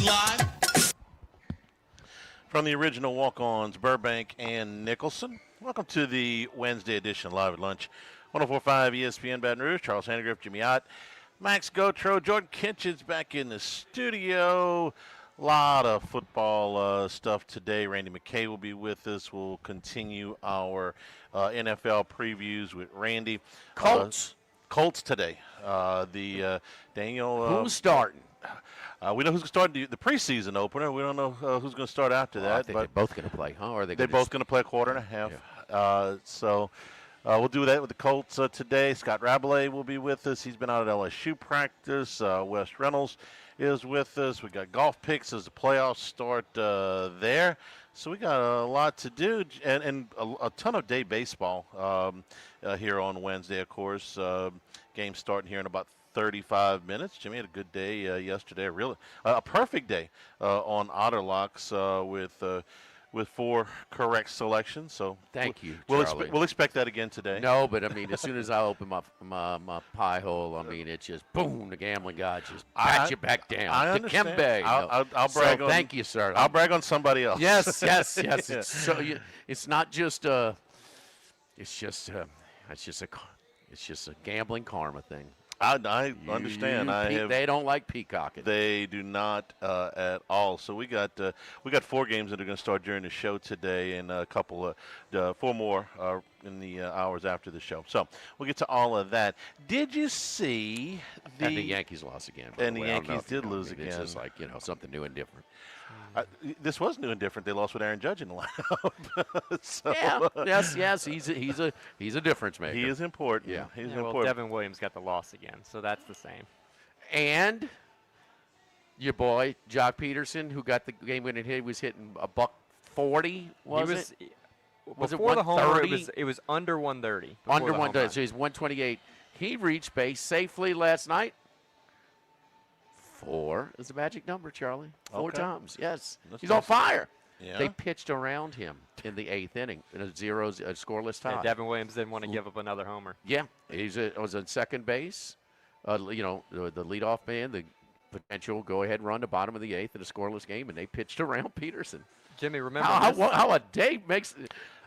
live. From the original Walkons, Burbank and Nicholson. Welcome to the Wednesday edition Live at Lunch. 104.5 ESPN Baton Rouge. Charles Handegriff, Jimmy Ott, Max Gotro, Jordan Kinchins back in the studio. A lot of football stuff today. Randy McKay will be with us. We'll continue our NFL previews with Randy. Colts. Colts today. Daniel. Who's starting? We know who's going to start the preseason opener. We don't know who's going to start after that. I think they're both going to play, huh? Or are they're both going to play a quarter and a half. Yeah. We'll do that with the Colts today. Scott Rabelais will be with us. He's been out at LSU practice. Wes Reynolds is with us. We got golf picks as the playoffs start there. So we got a lot to do and a ton of day baseball here on Wednesday, of course. Game starting here in about 35 minutes. Jimmy had a good day yesterday. A perfect day on Otter Locks with 4 correct selections. So thank you, Charlie. We'll expect that again today. No, but I mean, as soon as I open my pie hole, I mean, it's just boom. The gambling god just pat you back down. I understand. Kembe. I'll brag on. Thank you, sir. I'll brag on somebody else. Yes. It's not just it's just a gambling karma thing. I understand. They don't like peacocking. They do not at all. So we got 4 games that are going to start during the show today, and a couple of 4 more in the hours after the show. So we'll get to all of that. Did you see and the Yankees lost again? And the Yankees did lose again. It's just like something new and different. This was new and different. They lost with Aaron Judge in the lineup. Yes. He's a difference maker. He is important. Yeah. He's important. Well, Devin Williams got the loss again, so that's the same. And your boy Jock Peterson, who got the game-winning hit, was hitting $140. Was it? Before the homer, it was under 130. Under 130. So he's 128. He reached base safely last night. 4 is the magic number, Charlie. 4 times, yes. He's on fire. Yeah. They pitched around him in the 8th inning in a scoreless tie. And Devin Williams didn't want to give up another homer. Yeah, was on second base. The leadoff man, the potential go-ahead run to bottom of the 8th in a scoreless game, and they pitched around Peterson. Jimmy, remember how a day makes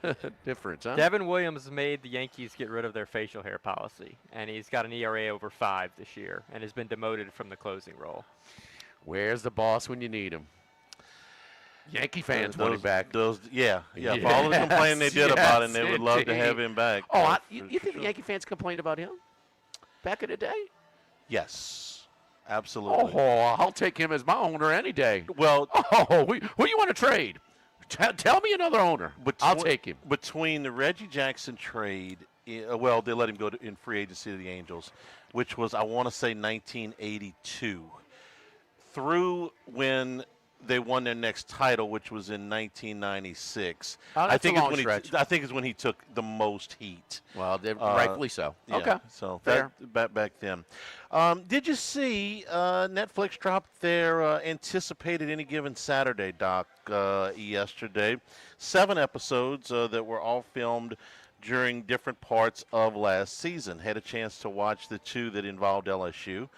a difference, huh? Devin Williams made the Yankees get rid of their facial hair policy, and he's got an ERA over 5 this year and has been demoted from the closing role. Where's the boss when you need him? Yankee fans want him back. For all the complaining they did about him, they would love to have him back. Oh, you think the Yankee fans complained about him back in the day? Yes, absolutely. Oh, I'll take him as my owner any day. Well, who you want to trade? Tell me another owner. I'll take him. Between the Reggie Jackson trade, they let him go in free agency to the Angels, which was, I want to say, 1982, through when they won their next title, which was in 1996. I think it's when he took the most heat. Well, rightfully so. Yeah, okay. So back then. Did you see Netflix dropped their anticipated Any Given Saturday doc yesterday? 7 episodes that were all filmed during different parts of last season. Had a chance to watch the 2 that involved LSU,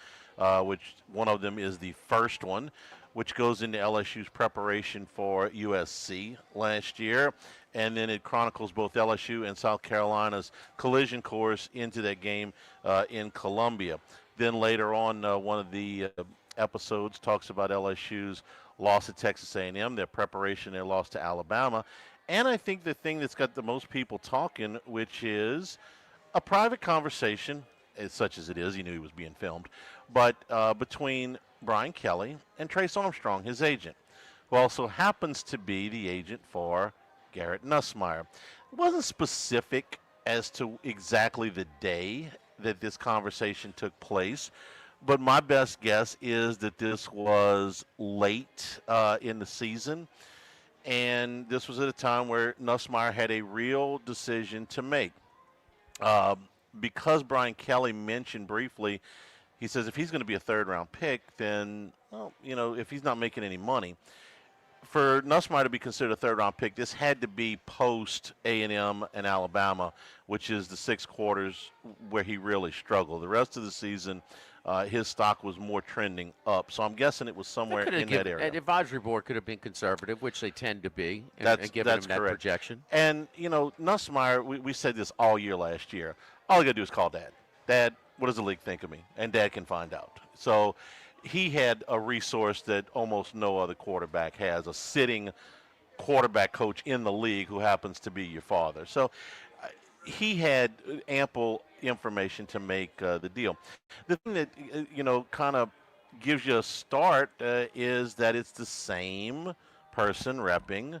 which one of them is the first one, which goes into LSU's preparation for USC last year. And then it chronicles both LSU and South Carolina's collision course into that game in Columbia. Then later on, one of the episodes talks about LSU's loss at Texas A&M, their preparation, their loss to Alabama. And I think the thing that's got the most people talking, which is a private conversation, such as it is, he knew he was being filmed, but between Brian Kelly and Trace Armstrong, his agent, who also happens to be the agent for Garrett Nussmeier. It wasn't specific as to exactly the day that this conversation took place, but my best guess is that this was late in the season, and this was at a time where Nussmeier had a real decision to make. Because Brian Kelly mentioned briefly, he says if he's going to be a third-round pick, then, if he's not making any money, for Nussmeier to be considered a third-round pick, this had to be post A&M and Alabama, which is the 6 quarters where he really struggled. The rest of the season, his stock was more trending up. So I'm guessing it was somewhere in that area. An advisory board could have been conservative, which they tend to be, and given That's him that correct. projection. And, Nussmeier, we said this all year last year. All you got to do is call Dad. Dad, what does the league think of me? And Dad can find out. So he had a resource that almost no other quarterback has, a sitting quarterback coach in the league who happens to be your father. So he had ample information to make the deal. The thing that, kind of gives you a start is that it's the same person repping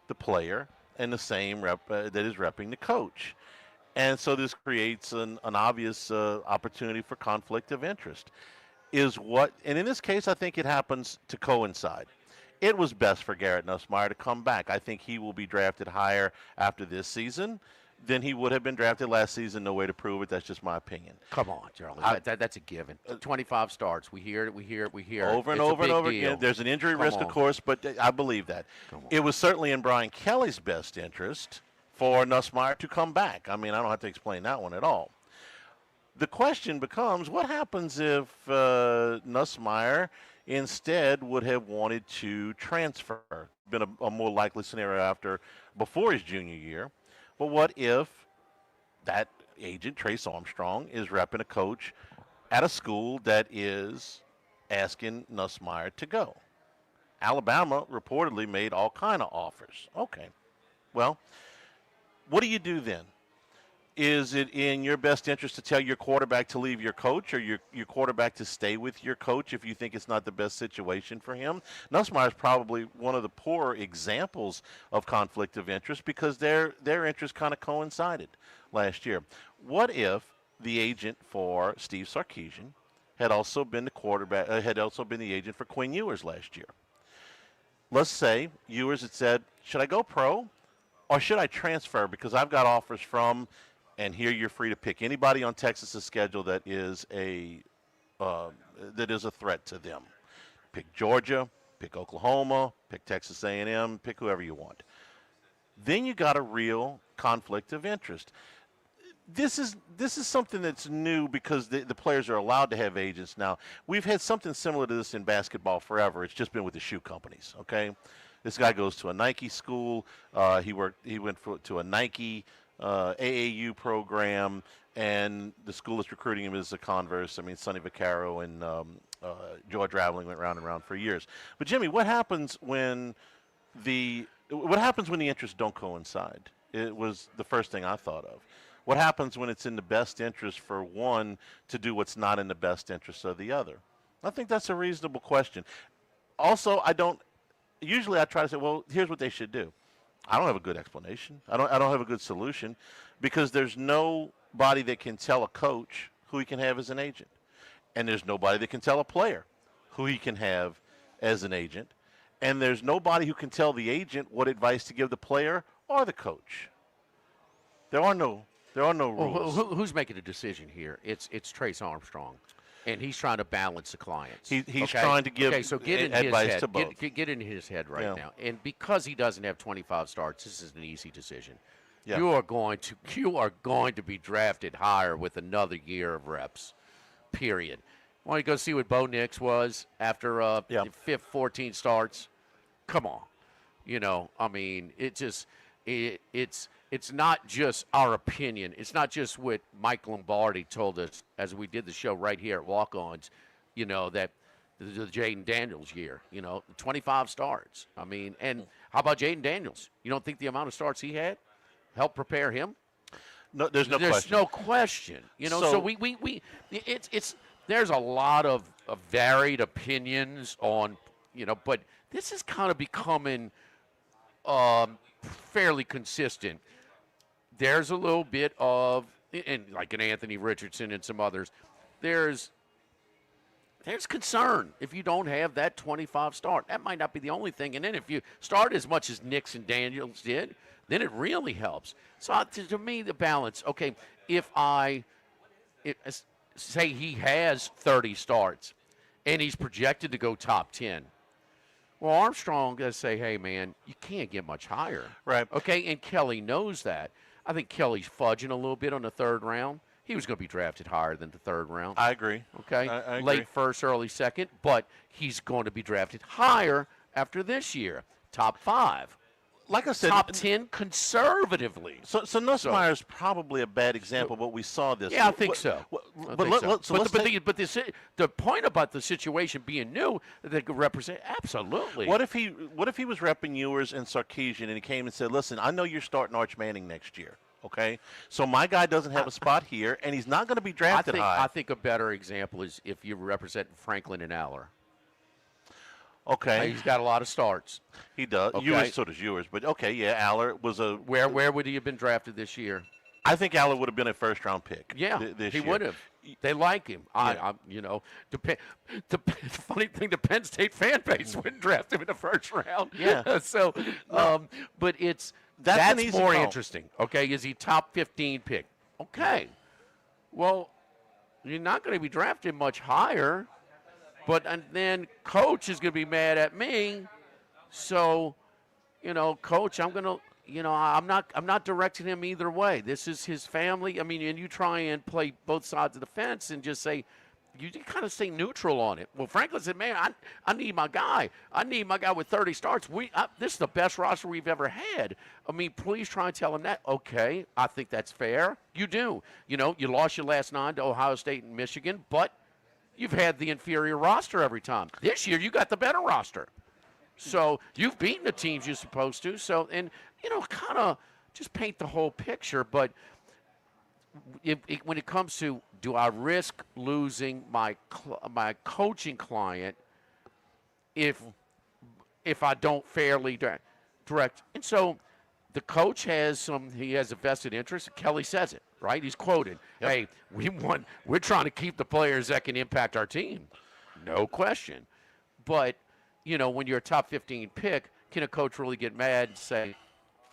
the player and the same rep that is repping the coach. And so this creates an obvious opportunity for conflict of interest. And in this case, I think it happens to coincide. It was best for Garrett Nussmeier to come back. I think he will be drafted higher after this season than he would have been drafted last season. No way to prove it. That's just my opinion. Come on, Charlie. That's a given. 25 starts. We hear it. Over and over and over again. There's an injury risk, of course, but I believe that. It was certainly in Brian Kelly's best interest for Nussmeier to come back. I mean, I don't have to explain that one at all. The question becomes, what happens if Nussmeier instead would have wanted to transfer? Been a more likely scenario before his junior year. But what if that agent, Trace Armstrong, is repping a coach at a school that is asking Nussmeier to go? Alabama reportedly made all kind of offers. Okay. Well, what do you do then? Is it in your best interest to tell your quarterback to leave your coach, or your quarterback to stay with your coach if you think it's not the best situation for him? Nussmeier is probably one of the poorer examples of conflict of interest because their interests kind of coincided last year. What if the agent for Steve Sarkisian had also been the agent for Quinn Ewers last year? Let's say Ewers had said, should I go pro or should I transfer because I've got offers from, and here you're free to pick anybody on Texas's schedule that is a threat to them. Pick Georgia, pick Oklahoma, pick Texas A&M, pick whoever you want. Then you got a real conflict of interest. This is something that's new because the players are allowed to have agents now. We've had something similar to this in basketball forever. It's just been with the shoe companies. Okay, this guy goes to a Nike school. He went to a Nike AAU program, and the school that's recruiting him is a Converse. I mean, Sonny Vaccaro and George Raveling went round and round for years. But Jimmy, what happens when the interests don't coincide? It was the first thing I thought of. What happens when it's in the best interest for one to do what's not in the best interest of the other? I think that's a reasonable question. Also, usually I try to say, well, here's what they should do. I don't have a good explanation. I don't have a good solution because there's nobody that can tell a coach who he can have as an agent. And there's nobody that can tell a player who he can have as an agent. And there's nobody who can tell the agent what advice to give the player or the coach. There are no rules. Well, who's making the decision here? It's Trace Armstrong. And he's trying to balance the clients. He's trying to give advice to both. Get in his head right now. And because he doesn't have 25 starts, this is an easy decision. Yeah. You are going to be drafted higher with another year of reps. Period. Want to go see what Bo Nix was after 14 starts? Come on. I mean, it's not just our opinion. It's not just what Mike Lombardi told us as we did the show right here at Walkons, that the Jaden Daniels year, 25 starts. I mean, and how about Jaden Daniels? You don't think the amount of starts he had helped prepare him? No, there's no question. So there's a lot of varied opinions on, but this is kind of becoming fairly consistent. There's a little bit of, and like an Anthony Richardson and some others, there's concern if you don't have that 25 start. That might not be the only thing. And then if you start as much as Nix and Daniels did, then it really helps. So to me, the balance, okay, if say he has 30 starts and he's projected to go top 10, well, Armstrong does say, hey, man, you can't get much higher. Right. Okay, and Kelly knows that. I think Kelly's fudging a little bit on the third round. he was going to be drafted higher than the third round. I agree. Okay, I agree. late first, early second, but he's going to be drafted higher after this year. Top 5. Like I said, top 10 conservatively. So Nussmeier is probably a bad example of what we saw this. Yeah, I think so. The point about the situation being new, they could represent absolutely. What if he was repping Ewers and Sarkisian and he came and said, "Listen, I know you're starting Arch Manning next year. Okay, so my guy doesn't have a spot here, and he's not going to be drafted high." I think a better example is if you represent Franklin and Aller. Okay. He's got a lot of starts. He does. Okay. So does Ewers. But, okay, yeah, Aller was a – Where would he have been drafted this year? I think Aller would have been a first-round pick. Yeah, this he year. would have. They like him. Yeah. The funny thing, the Penn State fan base wouldn't draft him in the first round. Yeah. So, but that's more interesting. Okay, is he top 15 pick? Okay. Well, you're not going to be drafted much higher. But and then Coach is going to be mad at me. So, Coach, I'm going to, I'm not directing him either way. This is his family. I mean, and you try and play both sides of the fence and just say, you kind of stay neutral on it. Well, Franklin said, man, I need my guy. I need my guy with 30 starts. This is the best roster we've ever had. I mean, please try and tell him that. Okay, I think that's fair. You do. You lost your last 9 to Ohio State and Michigan, but you've had the inferior roster every time. This year, you got the better roster. So you've beaten the teams you're supposed to. So, and, kind of just paint the whole picture. But when it comes to, do I risk losing my coaching client if I don't fairly direct? And so the coach has a vested interest. Kelly says it. Right? He's quoted, Yep. Hey, we're trying to keep the players that can impact our team. No question. But, when you're a top 15 pick, can a coach really get mad and say,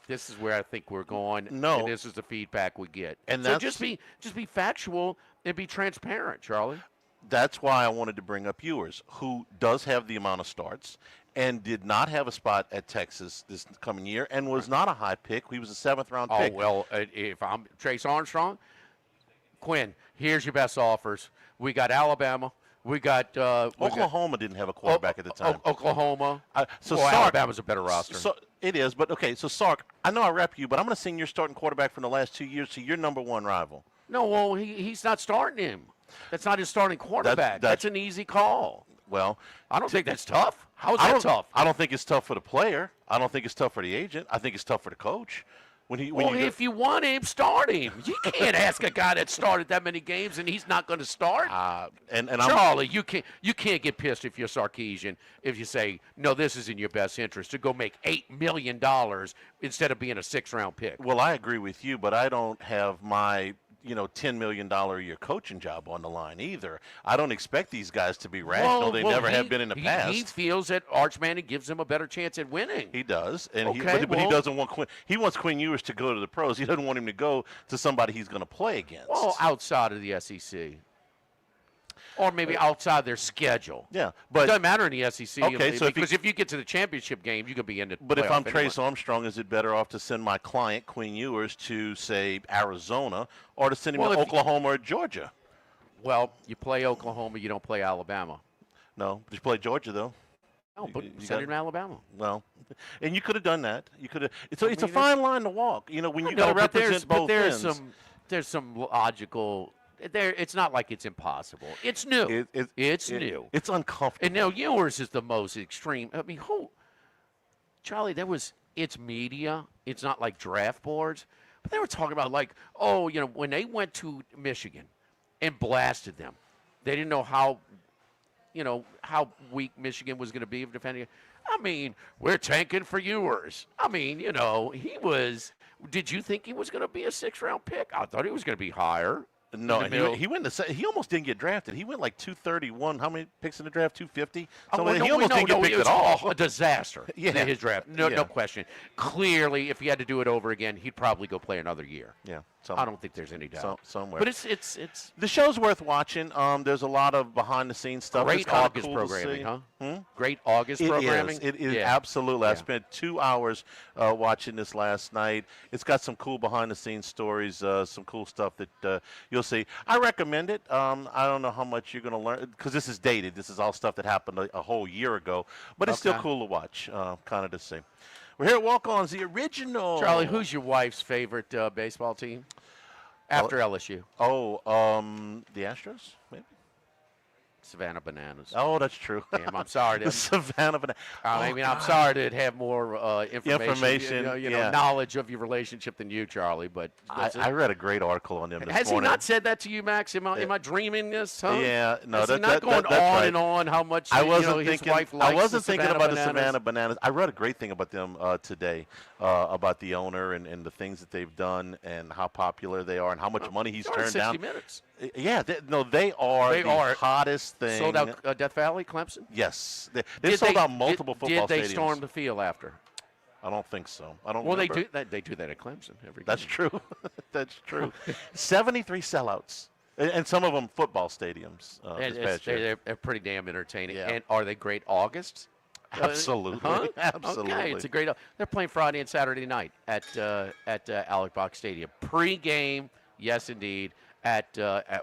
this is where I think we're going, No. and this is the feedback we get? And so that's, just be factual and be transparent, Charlie. That's why I wanted to bring up Ewers, who does have the amount of starts and did not have a spot at Texas this coming year and was not a high pick. He was a 7th-round pick. Oh, well, if I'm Trace Armstrong, Quinn, here's your best offers. We got Alabama. We got Oklahoma didn't have a quarterback at the time. Oklahoma. So Sark, Sark, Alabama's a better roster. So it is, but okay. So Sark, I know I rep you, but I'm going to send your starting quarterback from the last 2 years to your number 1 rival. No, well, he's not starting him. That's not his starting quarterback. That's an easy call. Well, I don't think that's tough. How is that tough? I don't think it's tough for the player. I don't think it's tough for the agent. I think it's tough for the coach. If you want him, start him. You can't ask a guy that started that many games and he's not going to start. Charlie, you can't get pissed if you're Sarkisian if you say, no, this is in your best interest to go make $8 million instead of being a 6th-round pick. Well, I agree with you, but I don't have my $10 million a year coaching job on the line either. I don't expect these guys to be rational. They never have been in the past. He feels that Arch Manning gives him a better chance at winning. He does, and he doesn't want Quinn. He wants Quinn Ewers to go to the pros. He doesn't want him to go to somebody he's going to play against. Well, outside of the SEC. Or maybe outside their schedule. Yeah, but it doesn't matter in the SEC. Okay, so because if you get to the championship game, you could be in the. But if I'm anyway. Trace Armstrong, is it better off to send my client Quinn Ewers to say Arizona, or to send him to Oklahoma or Georgia? Well, you play Oklahoma, you don't play Alabama. No, you play Georgia though. No, but send him to Alabama. Well, and you could have done that. You could have. It's a fine line to walk. When you got to represent both ends. There's some logical. It's not like it's impossible. It's new. It's new. It's uncomfortable. And now Ewers is the most extreme. I mean, Charlie, it's media. It's not like draft boards. But they were talking about when they went to Michigan and blasted them, they didn't know how weak Michigan was going to be defending. I mean, we're tanking for Ewers. I mean, he was. Did you think he was going to be a 6th-round pick? I thought he was going to be higher. No, he went he almost didn't get drafted. He went like 231. How many picks in the draft? 250. He almost didn't get picked at all. A disaster. Yeah, in his draft. No question. Clearly, if he had to do it over again, he'd probably go play another year. Yeah, I don't think there's any doubt. Somewhere. But it's the show's worth watching. There's a lot of behind-the-scenes stuff. Great August programming, huh? Great August programming. It is absolutely. I spent 2 hours watching this last night. It's got some cool behind-the-scenes stories, some cool stuff that you'll you'll see. I recommend it. I don't know how much you're going to learn because this is dated. This is all stuff that happened a whole year ago, but it's still Okay. cool to watch, kind of to see. We're here at Walk-Ons, the original. Charlie, who's your wife's favorite baseball team after LSU? Oh, the Astros, maybe. Savannah Bananas. Oh, that's true. Damn, I'm sorry. The Savannah Banana. I mean, I'm sorry to have more information, yeah. knowledge of your relationship than you, Charlie. But I read a great article on them this has morning. he not said that to you, Max? Am I dreaming this? Huh? Yeah, no, Is he that, not that, going that, that's on right. and on how much I wasn't his thinking. wife likes I wasn't the thinking Savannah about Bananas? the Savannah Bananas. I read a great thing about them today, about the owner and the things that they've done and how popular they are and how much money he's turned 60 down. minutes. Yeah, they are the hottest thing. Sold out Death Valley, Clemson? Yes, they've sold out multiple football stadiums. Did they storm the field after? I don't think so. I don't. Well, remember. they do that at Clemson every That's game. true. That's true. 73 sellouts, and some of them football stadiums. This past year. They're pretty damn entertaining. Yeah. And are they great Augusts? Absolutely. Huh? Absolutely. Okay, it's a great. They're playing Friday and Saturday night at Alex Box Stadium. Pre-game, yes indeed. At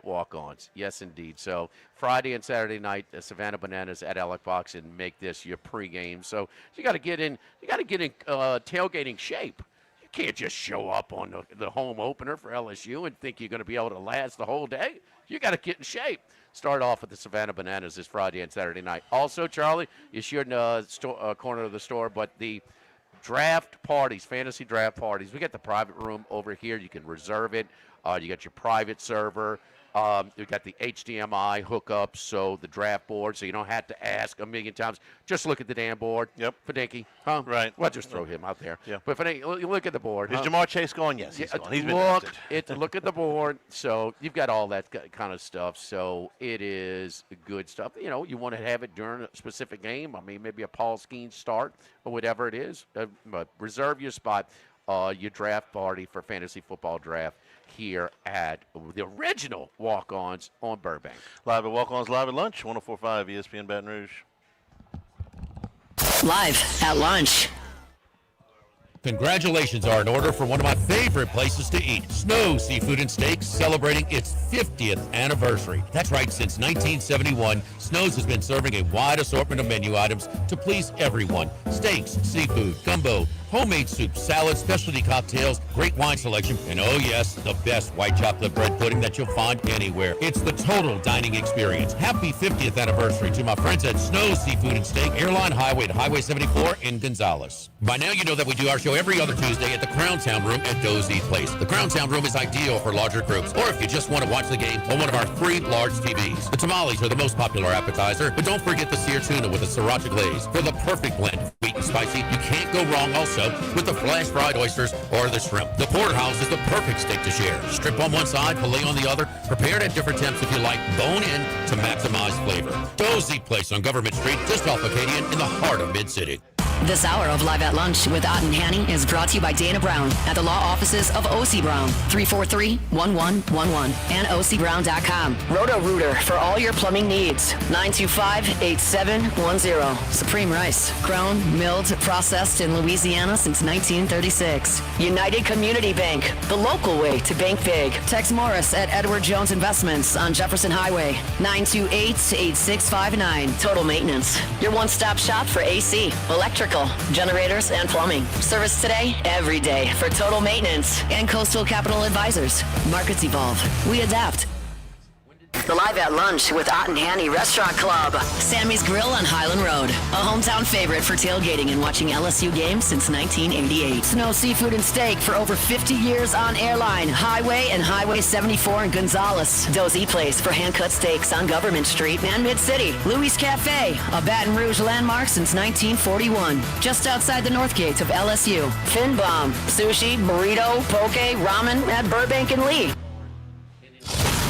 Walk-Ons, yes indeed. So Friday and Saturday night, Savannah Bananas at Alec Box, and make this your pregame. So you got to get in. You got to get in tailgating shape. You can't just show up on the home opener for LSU and think you're going to be able to last the whole day. You got to get in shape. Start off with the Savannah Bananas this Friday and Saturday night. Also, Charlie, you shouldn't corner of the store, but the draft parties, fantasy draft parties. We got the private room over here. You can reserve it. You got your private server. You got the HDMI hookup, so the draft board, so you don't have to ask a million times. Just look at the damn board. Yep. Fadinky, huh? Right. Well, just throw him out there. Yeah. But Fadinky, look at the board. Is huh? Jamar Chase going? Yes, he's going. He's been drafted. Look at the board. So you've got all that kind of stuff. So it is good stuff. You know, you want to have it during a specific game. I mean, maybe a Paul Skeens start or whatever it is. But reserve your spot, your draft party for fantasy football draft here at the original Walk-Ons on Burbank. Live at Walk-Ons, live at lunch, 104.5 ESPN Baton Rouge. Live at lunch. Congratulations are in order for one of my favorite places to eat, Snow Seafood and Steaks, celebrating its 50th anniversary. That's right, since 1971, Snow's has been serving a wide assortment of menu items to please everyone. Steaks, seafood, gumbo, homemade soups, salads, specialty cocktails, great wine selection, and oh yes, the best white chocolate bread pudding that you'll find anywhere. It's the total dining experience. Happy 50th anniversary to my friends at Snow Seafood and Steak, Airline Highway to Highway 74 in Gonzales. By now you know that we do our show every other Tuesday at the Crown Town Room at Dozy Place. The Crown Town Room is ideal for larger groups, or if you just want to watch the game on one of our 3 large TVs. The tamales are the most popular appetizer, but don't forget the seared tuna with a sriracha glaze. For the perfect blend of sweet and spicy, you can't go wrong also with the flash fried oysters or the shrimp. The porterhouse is the perfect steak to share. Strip on one side, filet on the other, prepared at different temps if you like, bone in to maximize flavor. Dozy Place on Government Street, just off Acadian in the heart of Mid-City. This hour of Live at Lunch with Ott and Hanny is brought to you by Dana Brown at the law offices of O.C. Brown, 343-1111, and ocbrown.com. Roto-Rooter for all your plumbing needs, 925-8710. Supreme Rice, grown, milled, processed in Louisiana since 1936. United Community Bank, the local way to bank big. Tex Morris at Edward Jones Investments on Jefferson Highway, 928-8659. Total Maintenance, your one-stop shop for AC, electrical, generators, and plumbing. Service today, every day for Total Maintenance and Coastal Capital Advisors. Markets evolve. We adapt. The Live at Lunch with Ott and Hanny Restaurant Club. Sammy's Grill on Highland Road. A hometown favorite for tailgating and watching LSU games since 1988. Snow Seafood and Steak for over 50 years on Airline, Highway, and Highway 74 in Gonzales. Dozy Place for hand-cut steaks on Government Street and Mid-City. Louis Cafe, a Baton Rouge landmark since 1941. Just outside the north gates of LSU. Fin Bomb, sushi, burrito, poke, ramen at Burbank and Lee.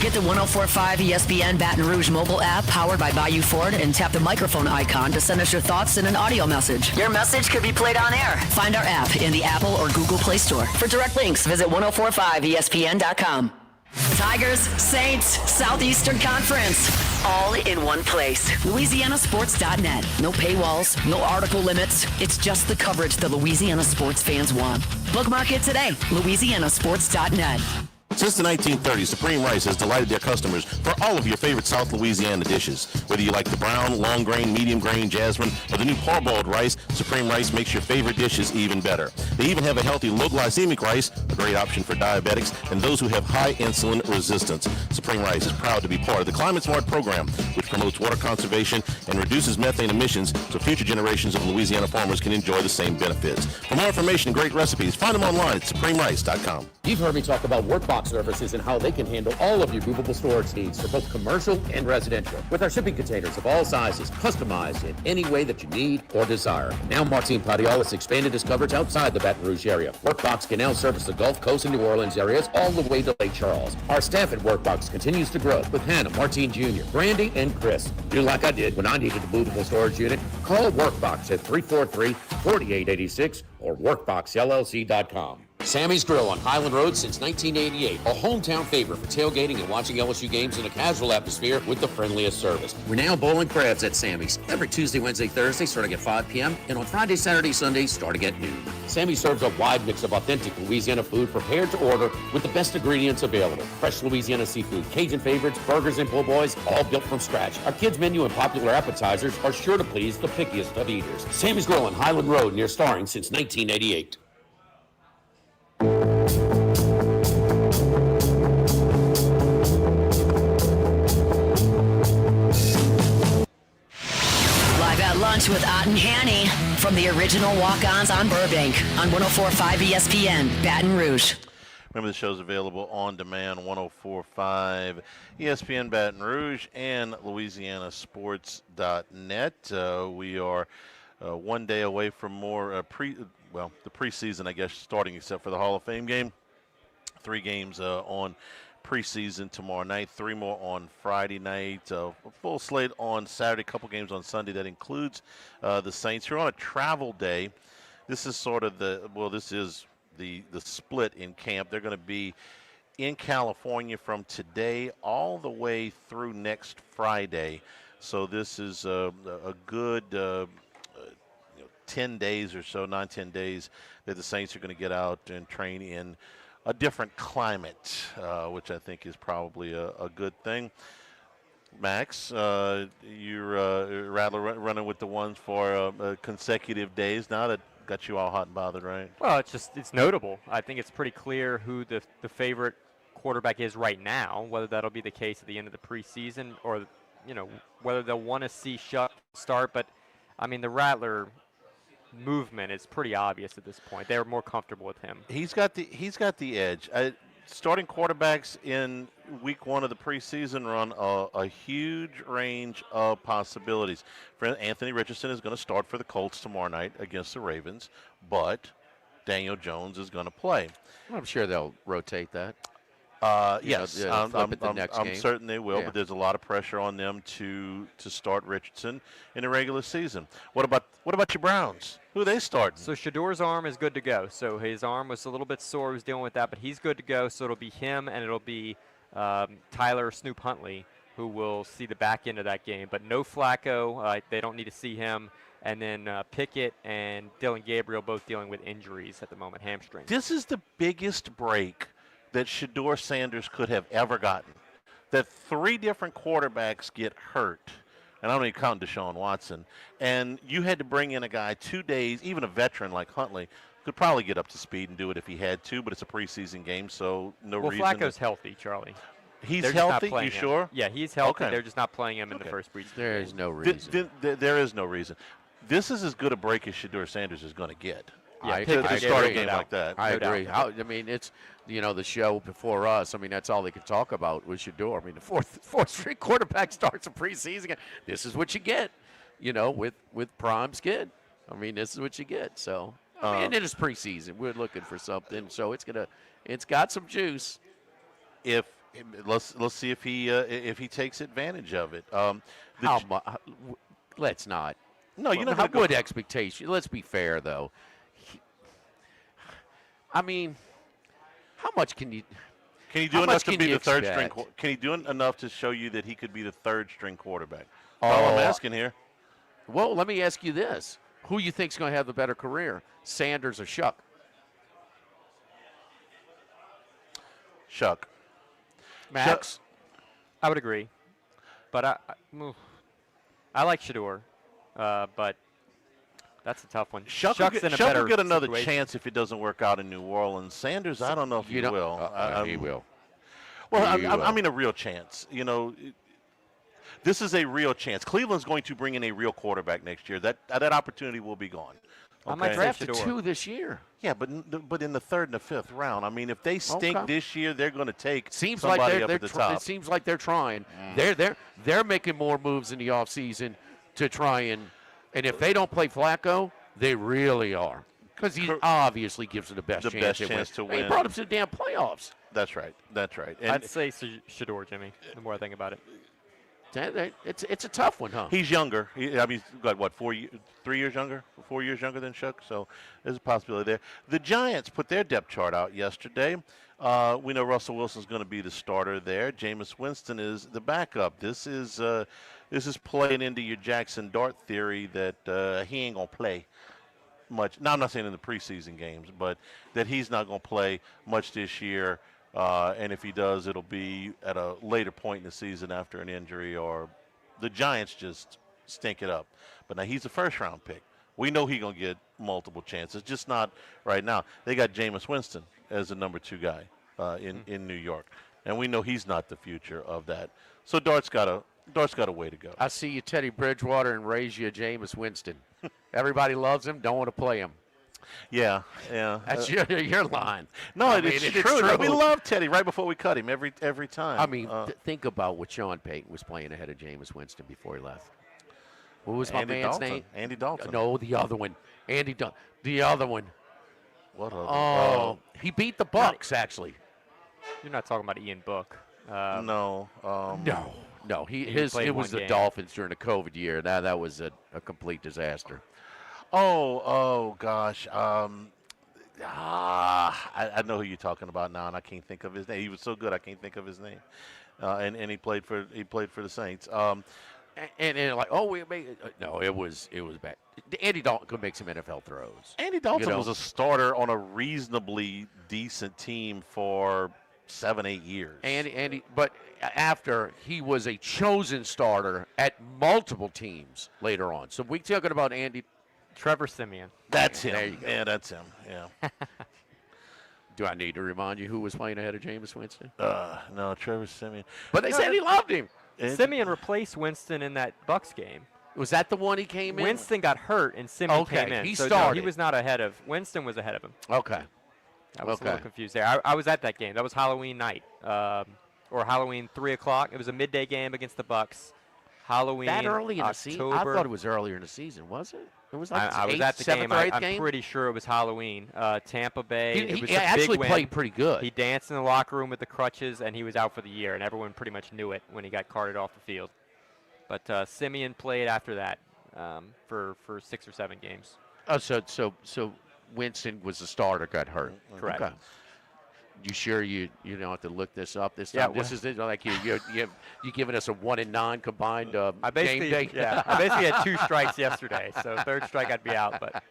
Get the 104.5 ESPN Baton Rouge mobile app powered by Bayou Ford and tap the microphone icon to send us your thoughts in an audio message. Your message could be played on air. Find our app in the Apple or Google Play Store. For direct links, visit 1045ESPN.com. Tigers, Saints, Southeastern Conference. All in one place. LouisianaSports.net. No paywalls, no article limits. It's just the coverage the Louisiana sports fans want. Bookmark it today. LouisianaSports.net. Since the 1930s, Supreme Rice has delighted their customers for all of your favorite South Louisiana dishes. Whether you like the brown, long grain, medium grain, jasmine, or the new parboiled rice, Supreme Rice makes your favorite dishes even better. They even have a healthy low glycemic rice, a great option for diabetics and those who have high insulin resistance. Supreme Rice is proud to be part of the Climate Smart program, which promotes water conservation and reduces methane emissions so future generations of Louisiana farmers can enjoy the same benefits. For more information and great recipes, find them online at supremerice.com. You've heard me talk about Workbox services and how they can handle all of your movable storage needs for both commercial and residential. With our shipping containers of all sizes, customized in any way that you need or desire. Now Martin Padial has expanded his coverage outside the Baton Rouge area. Workbox can now service the Gulf Coast and New Orleans areas all the way to Lake Charles. Our staff at Workbox continues to grow with Hannah, Martin Jr., Brandy, and Chris. Do like I did when I needed a movable storage unit. Call Workbox at 343-4886 or workboxllc.com. Sammy's Grill on Highland Road since 1988. A hometown favorite for tailgating and watching LSU games in a casual atmosphere with the friendliest service. We're now bowling crabs at Sammy's every Tuesday, Wednesday, Thursday starting at 5 p.m. and on Friday, Saturday, Sunday starting at noon. Sammy serves a wide mix of authentic Louisiana food prepared to order with the best ingredients available. Fresh Louisiana seafood, Cajun favorites, burgers, and po' boys, all built from scratch. Our kids' menu and popular appetizers are sure to please the pickiest of eaters. Sammy's Grill on Highland Road near Starring since 1988. Live at lunch with Ott and Hanny from the original Walk-Ons on Burbank on 104.5 ESPN, Baton Rouge. Remember, the show's available on demand, 104.5 ESPN Baton Rouge and LouisianaSports.net. We are one day away from more the preseason, I guess, starting except for the Hall of Fame game. 3 games on preseason tomorrow night, 3 more on Friday night, a full slate on Saturday, a couple games on Sunday. That includes the Saints. You're on a travel day. This is sort of the split in camp. They're going to be in California from today all the way through next Friday. So this is a good 10 days or so, 9-10 days that the Saints are going to get out and train in a different climate, which I think is probably a good thing. Max, you're Rattler running with the ones for consecutive days now. That got you all hot and bothered, right? Well, it's notable. I think it's pretty clear who the favorite quarterback is right now, whether that'll be the case at the end of the preseason or, whether they'll want to see Shuck start. But, I mean, the Rattler movement is pretty obvious at this point. They're more comfortable with him. He's got the edge. Starting quarterbacks in week 1 of the preseason run a huge range of possibilities. Anthony Richardson is going to start for the Colts tomorrow night against the Ravens, but Daniel Jones is going to play. I'm sure they'll rotate that. Yes, I'm certain they will, but there's a lot of pressure on them to start Richardson in the regular season. What about your Browns? Who are they starting? So Shador's arm is good to go. So his arm was a little bit sore. He was dealing with that, but he's good to go. So it'll be him and it'll be Tyler Snoop Huntley who will see the back end of that game. But no Flacco. They don't need to see him. And then Pickett and Dylan Gabriel both dealing with injuries at the moment, hamstrings. This is the biggest break that Shador Sanders could have ever gotten. That 3 different quarterbacks get hurt, and I don't even count Deshaun Watson, and you had to bring in a guy 2 days, even a veteran like Huntley, could probably get up to speed and do it if he had to, but it's a preseason game, so no reason. Well, Flacco's healthy, Charlie. He's healthy? You sure? Yeah, he's healthy. Okay. They're just not playing him in the first preseason. There is no reason. There is no reason. This is as good a break as Shador Sanders is going to get. I To start a agree. game like that. I No agree. doubt. I mean, it's the show before us. I mean, that's all they could talk about was Shador. I mean, the fourth string quarterback starts a preseason. This is what you get, with Prime's kid. I mean, this is what you get. So, and it is preseason. We're looking for something. So it's got some juice. Let's see if he takes advantage of it. Let's not. No, you're not How going to go. good expectation? Let's be fair, though. I mean, how much can you? Can he do How enough much to can be you the third string? expect? Can he do enough to show you that he could be the third string quarterback? All I'm asking here. Well, let me ask you this: who you think's going to have the better career, Sanders or Shuck? Shuck. Max. I would agree, but I like Shador, but that's a tough one. Shuck Shuck's in a Shuck better will get another situation. chance if it doesn't work out in New Orleans. Sanders, I don't know if he will. He will. Well, He I will. mean a real chance. This is a real chance. Cleveland's going to bring in a real quarterback next year. That opportunity will be gone. I might Okay? Drafted Shador. 2 this year. Yeah, but in the 3rd and the 5th round. I mean, if they stink Okay. this year, they're going to take Seems somebody like up they're at the top. it seems like they're trying. They're making more moves in the offseason to try and if they don't play Flacco, they really are. Because he obviously gives them the best chance to He win. brought them to the damn playoffs. That's right. And I'd say Shador, Jimmy, the more I think about it. It's a tough one, huh? he's younger. He's got what, 3 years younger? 4 years younger than Shuck. So there's a possibility there. The Giants put their depth chart out yesterday. We know Russell Wilson's going to be the starter there. Jameis Winston is the backup. This is playing into your Jackson Dart theory that he ain't going to play much. Now, I'm not saying in the preseason games, but that he's not going to play much this year. And if he does, it'll be at a later point in the season after an injury, or the Giants just stink it up. But now he's a first-round pick. We know he's going to get multiple chances, just not right now. They got Jameis Winston as the number 2 guy in New York, and we know he's not the future of that. So Dart's got a way to go. I see you, Teddy Bridgewater, and raise you, Jameis Winston. Everybody loves him. Don't want to play him. Yeah. That's your line. No, I mean, it's true. We love Teddy right before we cut him every time. I mean, think about what Sean Payton was playing ahead of Jameis Winston before he left. What was my Andy man's Dalton. name? Andy Dalton. No, the other one. Andy Dalton. The other one. What other? Oh, he beat the Bucks, actually. You're not talking about Ian Book. No. No. played It was one the game. Dolphins during the COVID year. That was a complete disaster. Oh gosh. I know who you're talking about now, and I can't think of his name. He was so good, I can't think of his name. And he played for the Saints. And like, we made it. No, it was bad. Andy Dalton could make some NFL throws. Andy Dalton was a starter on a reasonably decent team for 7-8 years. But after he was a chosen starter at multiple teams later on. So we talking about Andy. Trevor Siemian. That's him. There you go. Yeah, that's him. Yeah. Do I need to remind you who was playing ahead of Jameis Winston? No, Trevor Siemian. But they said he loved him. Siemian replaced Winston in that Bucks game. Was that the one he came in? Winston got hurt and Siemian Okay, came in. he so started. No, he was not ahead of Winston. Was ahead of him. Okay. I was a Okay. little confused there. I was at that game. That was Halloween night, or Halloween 3 o'clock. It was a midday game against the Bucks. Halloween. That early in the season? I October. thought it was earlier in the season. Was it? It was like I was eighth, at the 7th game. or 8th I'm game? pretty sure it was Halloween. Tampa Bay. It was He a actually big win. played pretty good. He danced in the locker room with the crutches, and he was out for the year, and everyone pretty much knew it when he got carted off the field. But Siemian played after that for 6 or 7 games. Oh, so Winston was the starter, got hurt. Correct. Okay. You sure you don't have to look this up this Yeah, time? This is it. Like you giving us a 1 and 9 combined I basically, game day. yeah, I basically had 2 strikes yesterday, so third strike I'd be out. But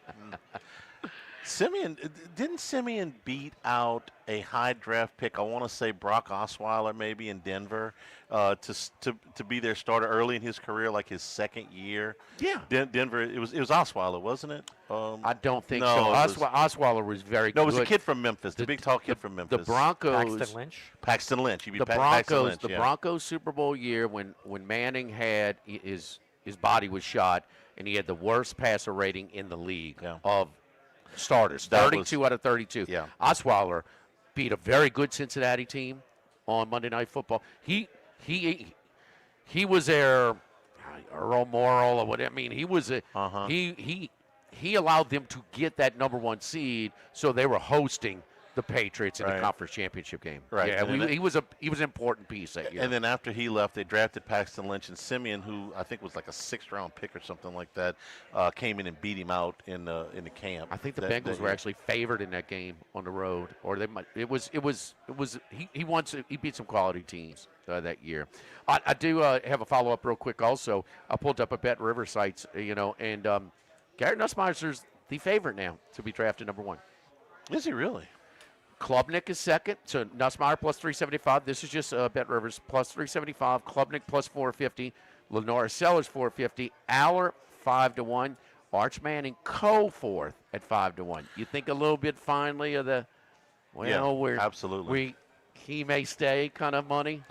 Didn't Siemian beat out a high draft pick? I want to say Brock Osweiler, maybe in Denver, to be their starter early in his career, like his 2nd year. Yeah. Denver. It was Osweiler, wasn't it? I don't think no, so. Osweiler was very good. No, it was a kid from Memphis, the big tall kid from Memphis. The Broncos. Paxton Lynch. Paxton Lynch. You beat The Paxton Broncos. Lynch, The yeah. Broncos Super Bowl year when Manning had his body was shot and he had the worst passer rating in the league of starters. That 32 out of 32. Yeah. Osweiler beat a very good Cincinnati team on Monday Night Football. He was their Earl Morrill or what I mean. He was he allowed them to get that number 1 seed, so they were hosting the Patriots in the conference championship game. Right. Yeah, he was an important piece that year. And then after he left, they drafted Paxton Lynch, and Siemian, who I think was like a 6th-round pick or something like that, came in and beat him out in the camp. I think the Bengals were actually favored in that game on the road, or they might. He beat some quality teams that year. I do have a follow up real quick. Also, I pulled up a Bet River sites, and Garrett Nussmeister's the favorite now to be drafted number 1. Is he really? Klubnik is second. So Nussmeier plus 375. This is just Bet Rivers plus 375. Klubnik plus 450. Lenora Sellers 450. Aller 5-1. Arch Manning fourth at 5-1. You think a little bit finally of the, absolutely. He may stay kind of money.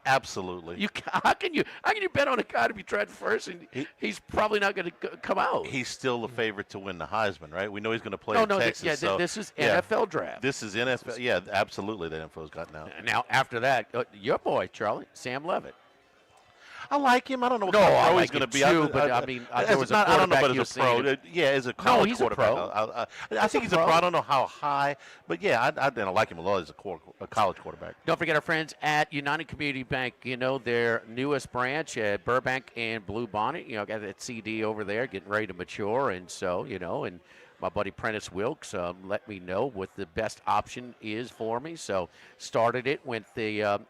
Absolutely. How can you bet on a guy to be drafted first and he's probably not going to come out? He's still the favorite to win the Heisman, right? We know he's going to play in Texas. This is NFL draft. This is NFL. Yeah, absolutely. The info's gotten out. Now after that, your boy Charlie, Sam Levitt. I like him. I don't know what kind of pro he's going to be. Too, but I mean, there was a I don't know, but as a pro. As a college quarterback. A pro. I think he's a pro. I don't know how high, but yeah, I don't like him a lot as a college quarterback. Don't forget our friends at United Community Bank. Their newest branch at Burbank and Blue Bonnet. Got that CD over there getting ready to mature, and so and my buddy Prentice Wilkes let me know what the best option is for me. So started it when the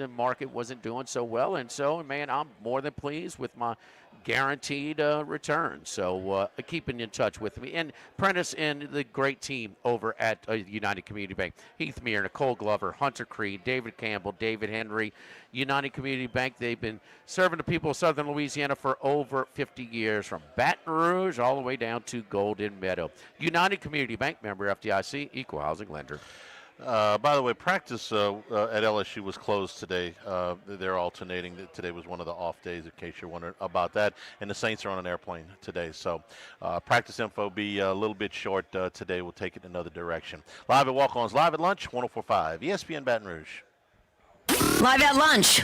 market wasn't doing so well, and so man, I'm more than pleased with my guaranteed return. So keeping in touch with me and Prentice and the great team over at United Community Bank. Heath Meir, Nicole Glover, Hunter Creed, David Campbell, David Henry. United Community Bank, they've been serving the people of Southern Louisiana for over 50 years, from Baton Rouge all the way down to Golden Meadow. United Community Bank, member FDIC, equal housing lender. By the way, practice at LSU was closed today. They're alternating. Today was one of the off days, in case you're wondering about that. And the Saints are on an airplane today. So practice info will be a little bit short today. We'll take it in another direction. Live at Walk-Ons, live at lunch, 104.5 ESPN Baton Rouge. Live at lunch.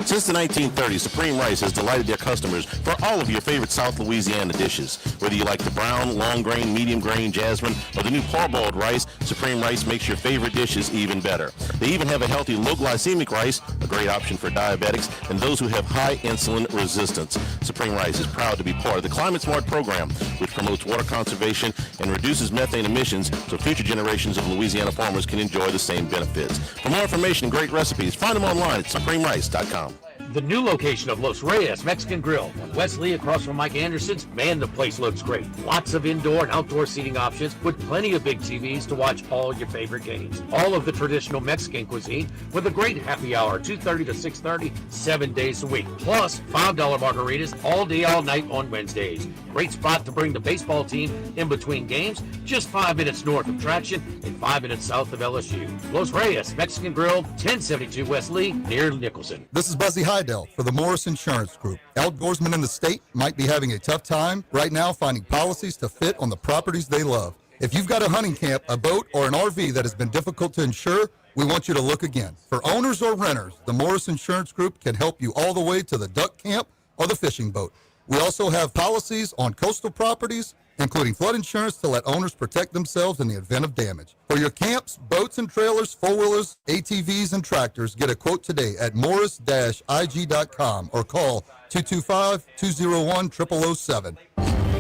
Since the 1930s, Supreme Rice has delighted their customers for all of your favorite South Louisiana dishes. Whether you like the brown, long grain, medium grain, jasmine, or the new parboiled rice, Supreme Rice makes your favorite dishes even better. They even have a healthy low glycemic rice, a great option for diabetics and those who have high insulin resistance. Supreme Rice is proud to be part of the Climate Smart program, which promotes water conservation and reduces methane emissions so future generations of Louisiana farmers can enjoy the same benefits. For more information and great recipes, find them online at supremerice.com. The new location of Los Reyes Mexican Grill on Wesley across from Mike Anderson's. Man, the place looks great. Lots of indoor and outdoor seating options with plenty of big TVs to watch all your favorite games. All of the traditional Mexican cuisine with a great happy hour, 2:30 to 6:30, 7 days a week. Plus $5 margaritas all day, all night on Wednesdays. Great spot to bring the baseball team in between games, just 5 minutes north of Traction and 5 minutes south of LSU. Los Reyes Mexican Grill, 1072 West Lee, near Nicholson. This is Buzzy Hydell for the Morris Insurance Group. Outdoorsmen in the state might be having a tough time right now finding policies to fit on the properties they love. If you've got a hunting camp, a boat, or an RV that has been difficult to insure, we want you to look again. For owners or renters, the Morris Insurance Group can help you all the way to the duck camp or the fishing boat. We also have policies on coastal properties, including flood insurance to let owners protect themselves in the event of damage. For your camps, boats and trailers, four-wheelers, ATVs, and tractors, get a quote today at morris-ig.com or call 225-201-0007.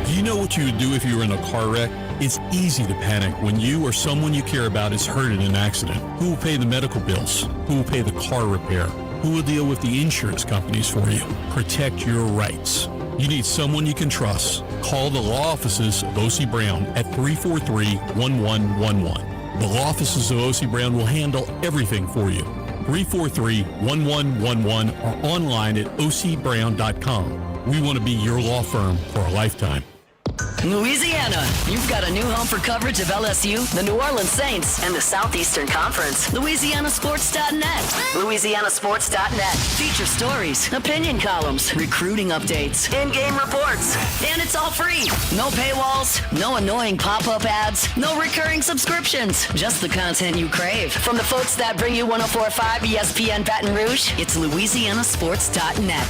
Do you know what you would do if you were in a car wreck? It's easy to panic when you or someone you care about is hurt in an accident. Who will pay the medical bills? Who will pay the car repair? Who will deal with the insurance companies for you? Protect your rights. You need someone you can trust. Call the law offices of O.C. Brown at 343-1111. The law offices of O.C. Brown will handle everything for you. 343-1111 or online at ocbrown.com. We want to be your law firm for a lifetime. Louisiana, you've got a new home for coverage of LSU, the New Orleans Saints, and the Southeastern Conference. LouisianaSports.net. LouisianaSports.net. Feature stories, opinion columns, recruiting updates, in-game reports. And it's all free. No paywalls, no annoying pop-up ads, no recurring subscriptions. Just the content you crave. From the folks that bring you 104.5 ESPN Baton Rouge, it's LouisianaSports.net.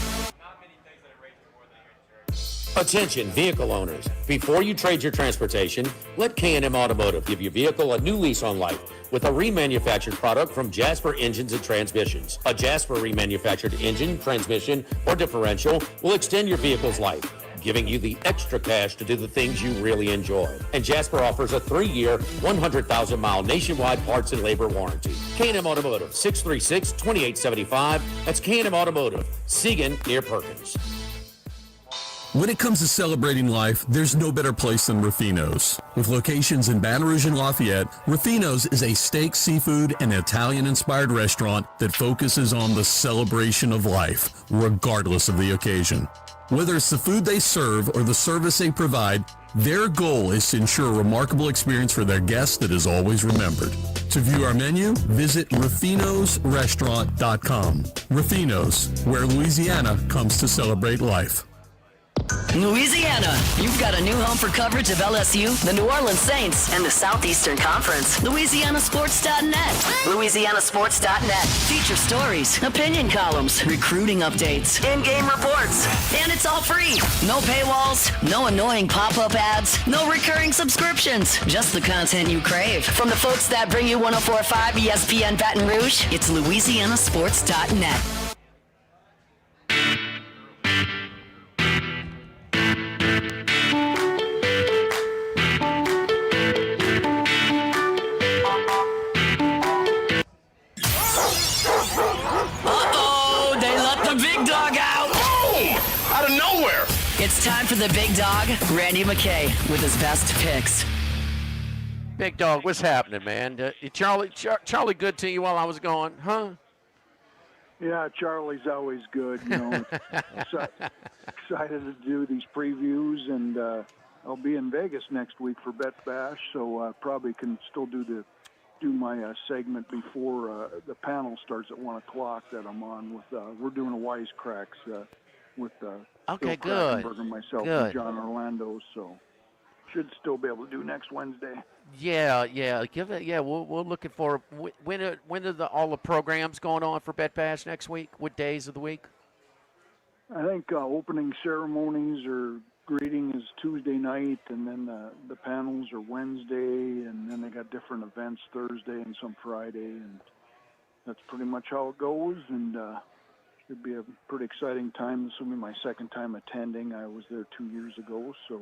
Attention vehicle owners. Before you trade your transportation, let K&M Automotive give your vehicle a new lease on life with a remanufactured product from Jasper Engines and Transmissions. A Jasper remanufactured engine, transmission, or differential will extend your vehicle's life, giving you the extra cash to do the things you really enjoy. And Jasper offers a 3-year, 100,000-mile nationwide parts and labor warranty. K&M Automotive, 636-2875. That's K&M Automotive, Siegen near Perkins. When it comes to celebrating life, there's no better place than Ruffino's. With locations in Baton Rouge and Lafayette, Ruffino's is a steak, seafood, and Italian-inspired restaurant that focuses on the celebration of life, regardless of the occasion. Whether it's the food they serve or the service they provide, their goal is to ensure a remarkable experience for their guests that is always remembered. To view our menu, visit ruffinosrestaurant.com. Ruffino's, where Louisiana comes to celebrate life. Louisiana, you've got a new home for coverage of LSU, the New Orleans Saints, and the Southeastern Conference. LouisianaSports.net. LouisianaSports.net. Feature stories, opinion columns, recruiting updates, in-game reports. And it's all free. No paywalls, no annoying pop-up ads, no recurring subscriptions. Just the content you crave. From the folks that bring you 104.5 ESPN Baton Rouge, it's LouisianaSports.net. It's time for the big dog, Randy McKay, with his best picks. Big dog, what's happening, man? Charlie good to you while I was gone, huh? Yeah, Charlie's always good. You know, excited to do these previews, and I'll be in Vegas next week for Bet Bash, so probably can still do my segment before the panel starts at 1 o'clock that I'm on with. We're doing a Wisecracks with okay, Phil good. Krackenberg and myself good. and John Orlando, so should still be able to do next Wednesday. Yeah. Give it. Yeah, we're looking for when are all the programs going on for Bet Bash next week? What days of the week? I think opening ceremonies or greeting is Tuesday night, and then the panels are Wednesday, and then they got different events Thursday and some Friday, and that's pretty much how it goes. And should be a pretty exciting time. This will be my second time attending. I was there 2 years ago, so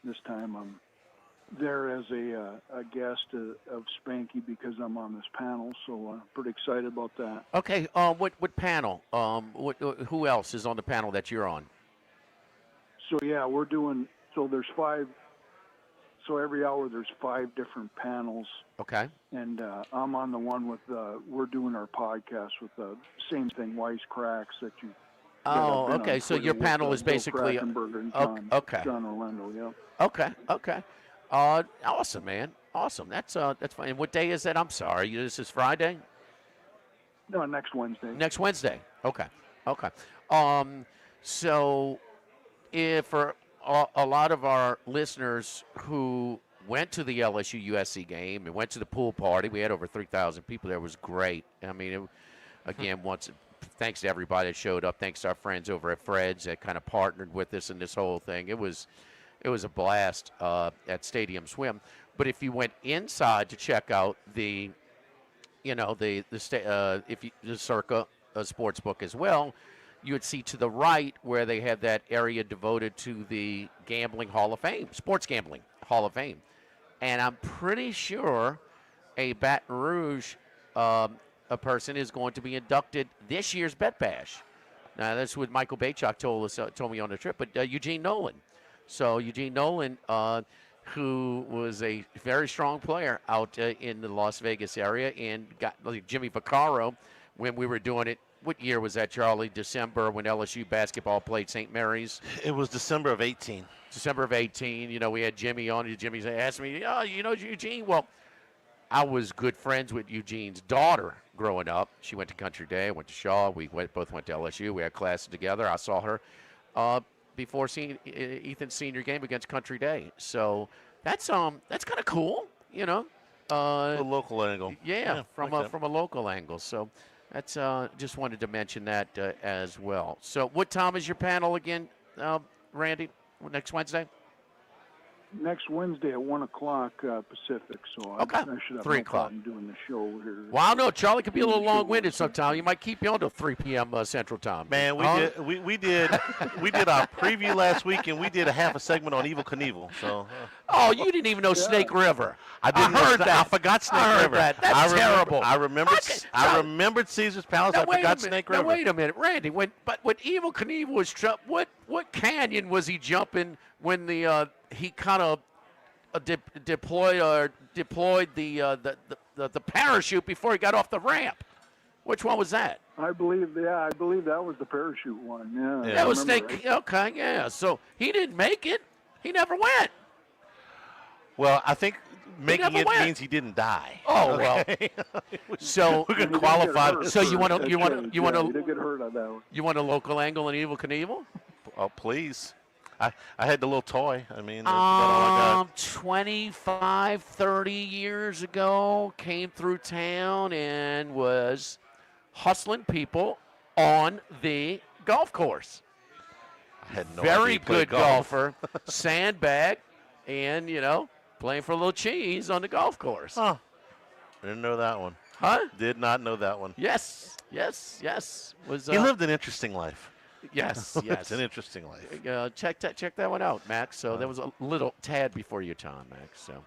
this time I'm there as a guest of Spanky because I'm on this panel, so pretty excited about that. Okay, what panel? Who else is on the panel that you're on? So yeah, we're doing. So there's 5. So every hour there's 5 different panels. Okay. And I'm on the one with. We're doing our podcast with the same thing, Wisecracks that you. Oh, okay. So your panel is basically. And John, okay. John Orlando. Yeah. Okay. Awesome, man. Awesome. That's fine. And what day is that? I'm sorry. This is Friday? No, next Wednesday. Next Wednesday. Okay. So if for a lot of our listeners who went to the LSU USC game and went to the pool party, we had over 3,000 people there. It was great. I mean, thanks to everybody that showed up. Thanks to our friends over at Fred's that kind of partnered with us in this whole thing. It was a blast at Stadium Swim. But if you went inside to check out the Circa Sportsbook as well, you would see to the right where they have that area devoted to the Gambling Hall of Fame, Sports Gambling Hall of Fame. And I'm pretty sure a Baton Rouge a person is going to be inducted this year's Bet Bash. Now, that's what Michael Baychuk told me on the trip, but Eugene Nolan. So Eugene Nolan, who was a very strong player out in the Las Vegas area, and got like Jimmy Vaccaro when we were doing it. What year was that, Charlie? December when LSU basketball played St. Mary's? It was December of 18. December of 18. You know, we had Jimmy on. Jimmy asked me, you know Eugene? Well, I was good friends with Eugene's daughter growing up. She went to Country Day. I went to Shaw. We both went to LSU. We had classes together. I saw her before seeing Ethan's senior game against Country Day. So that's kind of cool, you know. A local angle. Yeah, from a local angle. So that's just wanted to mention that as well. So what time is your panel again, Randy? Next Wednesday? next Wednesday at 1 o'clock Pacific. So Okay. I should have 3 no o'clock. problem doing the show here. Well, I don't know. Charlie could be a little Sure. long-winded sometime. You might keep you on till 3 p.m. Central Time. Man, we did our preview last week, and we did a half a segment on Evil Knievel. So. Oh, you didn't even know Snake River. I didn't heard know, that. I forgot Snake I heard River. that. That's terrible. I remembered Caesar's Palace. Now, I forgot Snake River. Now, wait a minute, Randy. When Evil Knievel was what canyon was he jumping when he kind of deployed the parachute before he got off the ramp? Which one was that? I believe that was the parachute one. Yeah. That was Snake. Okay, yeah. So he didn't make it. He never went. Well, I think making it went. means he didn't die. Oh well. So we could qualify. So you want to he did get hurt on that one. You want a local angle on Evil Knievel? Oh please. I had the little toy. I mean, that's about all I got. 25, 30 years ago, came through town and was hustling people on the golf course. I had no Very idea he played good golfer, sandbag, and, playing for a little cheese on the golf course. Huh. Didn't know that one. Huh? Did not know that one. Yes. Was he lived an interesting life. Yes. It's an interesting life. Check that one out, Max. So that was a little tad before your time, Max. So,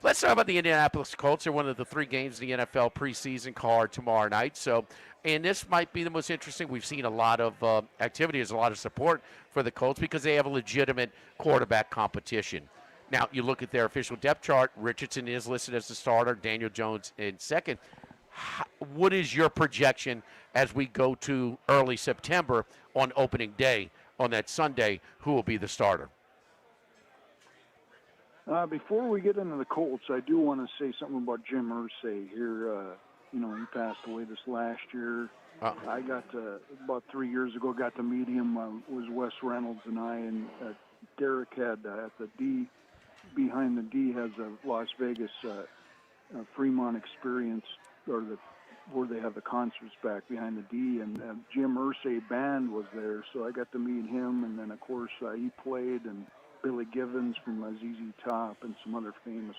let's talk about the Indianapolis Colts. They're one of the 3 games in the NFL preseason card tomorrow night. So, and this might be the most interesting. We've seen a lot of activity. There's a lot of support for the Colts because they have a legitimate quarterback competition. Now, you look at their official depth chart. Richardson is listed as the starter. Daniel Jones in second. What is your projection as we go to early September on opening day on that Sunday? Who will be the starter? Before we get into the Colts, I do want to say something about Jim Irsay here. He passed away this last year. I got about 3 years ago, got to meet him. Was Wes Reynolds and I, and Derek had at the D, behind the D has a Las Vegas Fremont Experience, or where they have the concerts back behind the D, and Jim Irsay band was there, so I got to meet him, and then of course he played, and Billy Givens from ZZ Top and some other famous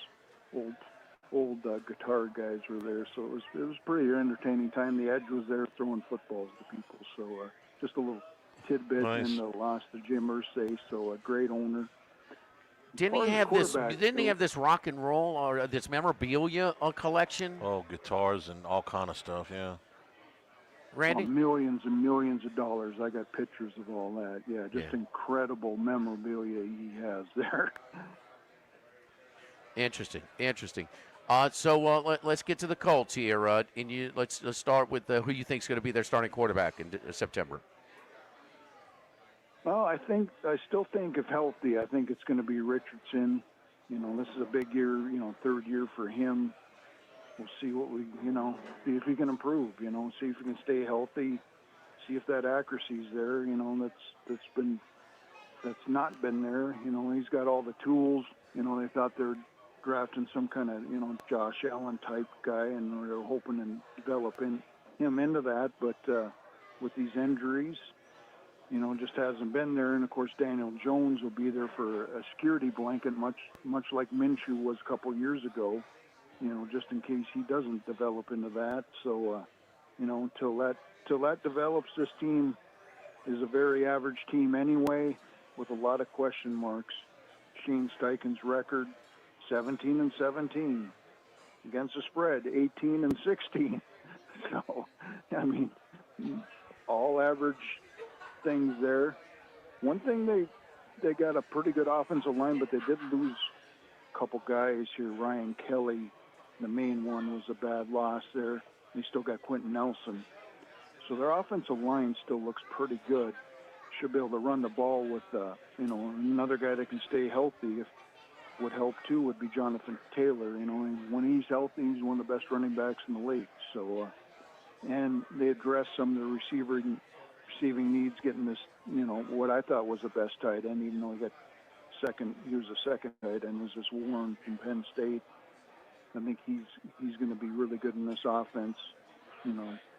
old guitar guys were there, so it was pretty entertaining time. The Edge was there throwing footballs to people, so just a little tidbit. Nice. In the loss to Jim Irsay, so a great owner. Didn't he have this rock and roll or this memorabilia collection? Oh, guitars and all kind of stuff, yeah. Randy? Millions and millions of dollars. I got pictures of all that. Yeah, just incredible memorabilia he has there. Interesting. So let's get to the Colts here. And let's start with who you think is going to be their starting quarterback in September. Well, I still think if healthy, I think it's going to be Richardson. This is a big year, third year for him. We'll see what see if he can improve, see if he can stay healthy, see if that accuracy's there, that's not been there. He's got all the tools. They thought they're drafting some kind of, Josh Allen type guy, and they're hoping and developing him into that. But with these injuries, just hasn't been there. And of course, Daniel Jones will be there for a security blanket, much like Minshew was a couple years ago. Just in case he doesn't develop into that. So, until that develops, this team is a very average team anyway, with a lot of question marks. Shane Steichen's record, 17-17 against the spread, 18-16. So, all average things there. One thing they got a pretty good offensive line, but they did lose a couple guys here. Ryan Kelly, the main one, was a bad loss there. They still got Quentin Nelson. So their offensive line still looks pretty good. Should be able to run the ball with, another guy that can stay healthy. Would help too would be Jonathan Taylor. When he's healthy, he's one of the best running backs in the league. So, and they addressed some of the receiving needs, getting this, what I thought was the best tight end, even though he was a second tight end, was this Warren from Penn State. I think he's going to be really good in this offense.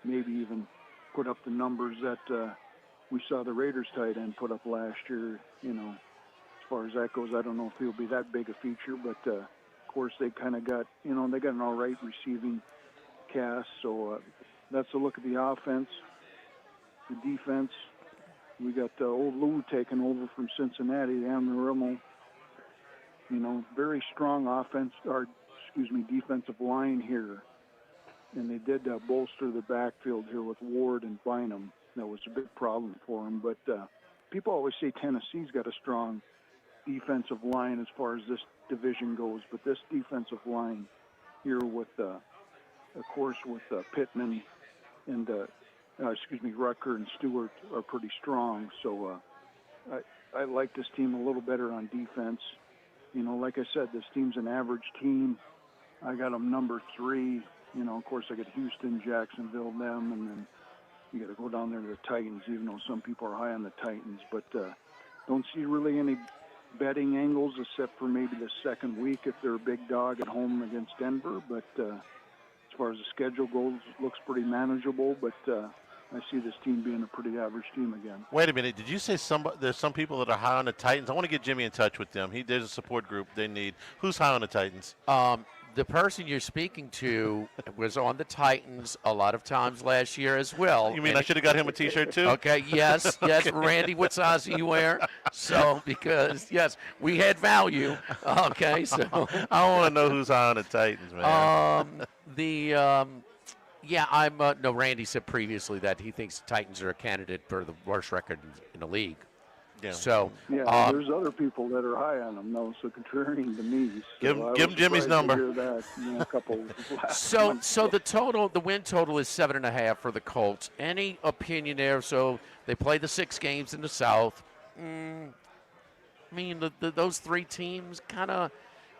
Maybe even put up the numbers that we saw the Raiders tight end put up last year. As far as that goes. I don't know if he'll be that big a feature, but of course they kind of got, they got an all right receiving cast. So that's a look at the offense. The defense, we got old Lou taking over from Cincinnati, Amarillo. Very strong defensive line here. And they did bolster the backfield here with Ward and Bynum. That was a big problem for them. But people always say Tennessee's got a strong defensive line as far as this division goes. But this defensive line here with, of course, with Pittman and, Rucker and Stewart are pretty strong. So I like this team a little better on defense. Like I said, this team's an average team. I got them number 3. Of course, I got Houston, Jacksonville, them, and then you got to go down there to the Titans, even though some people are high on the Titans. But don't see really any betting angles except for maybe the second week if they're a big dog at home against Denver. But as far as the schedule goes, it looks pretty manageable. But I see this team being a pretty average team again. Wait a minute. Did you say there's some people that are high on the Titans? I want to get Jimmy in touch with them. There's a support group they need. Who's high on the Titans? The person you're speaking to was on the Titans a lot of times last year as well. You mean I should have got him a T-shirt too? Okay, yes. Randy, what size do you wear? So, because, yes, we had value. Okay, so. I want to know who's high on the Titans, man. No, Randy said previously that he thinks the Titans are a candidate for the worst record in the league. Yeah. So there's other people that are high on them, though, so contrarian to me. So give him Jimmy's number. So the win total is 7.5 for the Colts. Any opinion there? So they play the 6 games in the South. Those 3 teams kind of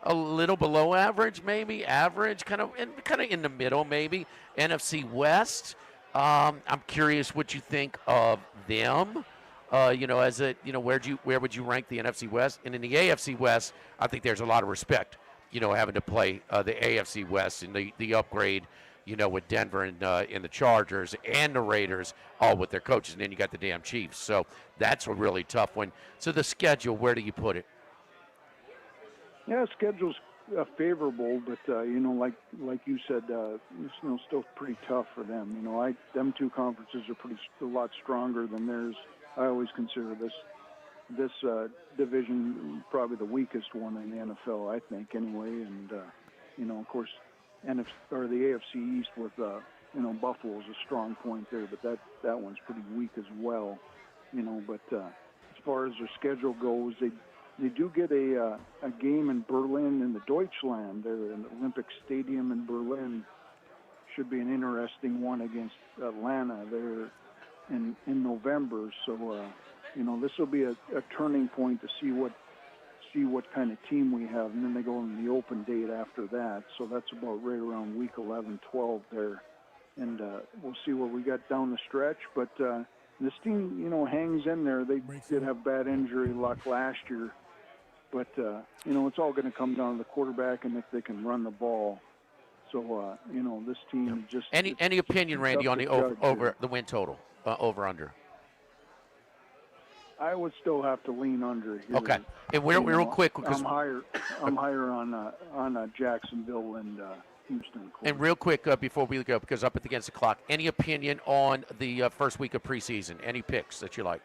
a little below average, maybe average, kind of in the middle, maybe. NFC West. I'm curious what you think of them. Where would you rank the NFC West? And in the AFC West, I think there's a lot of respect, having to play the AFC West and the upgrade, with Denver and the Chargers and the Raiders, all with their coaches. And then you got the damn Chiefs. So that's a really tough one. So the schedule, where do you put it? Yeah, schedule's favorable, but like you said, still pretty tough for them. Them 2 conferences are a lot stronger than theirs. I always consider this division probably the weakest one in the NFL, I think, anyway. And of course, the AFC East with Buffalo's a strong point there, but that one's pretty weak as well. But as far as their schedule goes, they do get a game in Berlin in the Deutschland there in the Olympic Stadium in Berlin. Should be an interesting one against Atlanta there in November. So this will be a turning point to see what kind of team we have, and then they go in the open date after that. So that's about right around week 11, 12 there, and we'll see what we got down the stretch. But this team, hangs in there. They did have bad injury luck last year, but it's all going to come down to the quarterback and if they can run the ball. So this team just any opinion, Randy, on the over the win total, over under? I would still have to lean under here. Okay, and real quick, because I'm higher on Jacksonville and Houston. And real quick before we go, because up against the clock, any opinion on the first week of preseason? Any picks that you like?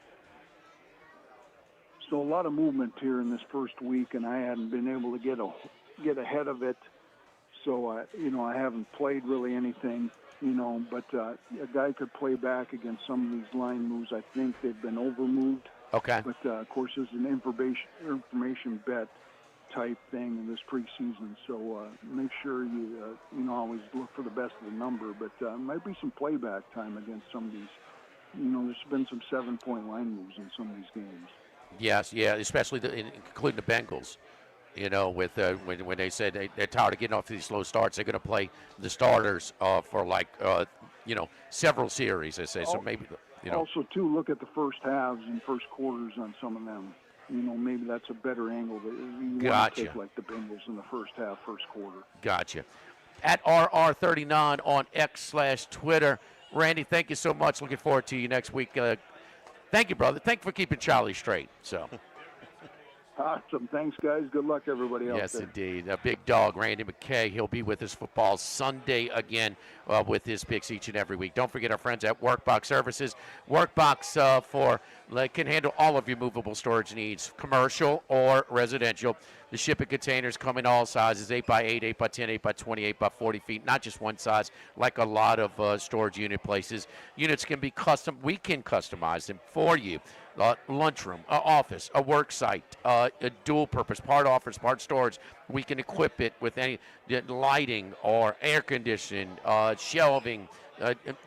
So a lot of movement here in this first week, and I hadn't been able to get ahead of it. So I haven't played really anything. But a guy could play back against some of these line moves. I think they've been overmoved. Okay. But, of course, it's an information bet type thing in this preseason. So make sure you always look for the best of the number. But might be some playback time against some of these. There's been some 7-point line moves in some of these games. Yes, yeah, especially including the Bengals. With when they said they're tired of getting off these slow starts, they're going to play the starters for several series. They say so maybe. Also, too, look at the first halves and first quarters on some of them. Maybe that's a better angle. That you want to take like the Bengals in the first half, first quarter. Gotcha. At RR39 on X/Twitter. Randy, thank you so much. Looking forward to you next week. Thank you, brother. Thank you for keeping Charlie straight. So. Awesome. Thanks, guys. Good luck, everybody out Yes, there. indeed. A big dog, Randy McKay. He'll be with us football Sunday again with his picks each and every week. Don't forget our friends at Workbox Services. Workbox can handle all of your movable storage needs, commercial or residential. The shipping containers come in all sizes, 8x8, 8x10, 8x20, 8x40 feet, not just one size like a lot of storage unit places. Units can be custom. We can customize them for you. Lunchroom, office, a work site, a dual purpose, part office, part storage. We can equip it with any lighting or air conditioning, shelving,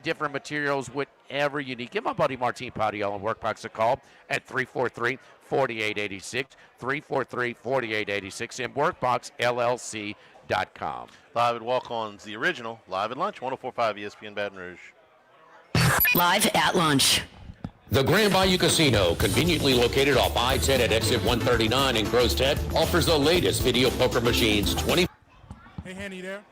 different materials, whatever you need. Give my buddy Martin Padiel and Workbox a call at 343-4886, 343-4886, and WorkboxLLC.com. Live at Walkons, the original, live at lunch, 104.5 ESPN Baton Rouge. Live at lunch. The Grand Bayou Casino, conveniently located off I-10 at exit 139 in Gross Tech, offers the latest video poker machines. Hey, Hanny there.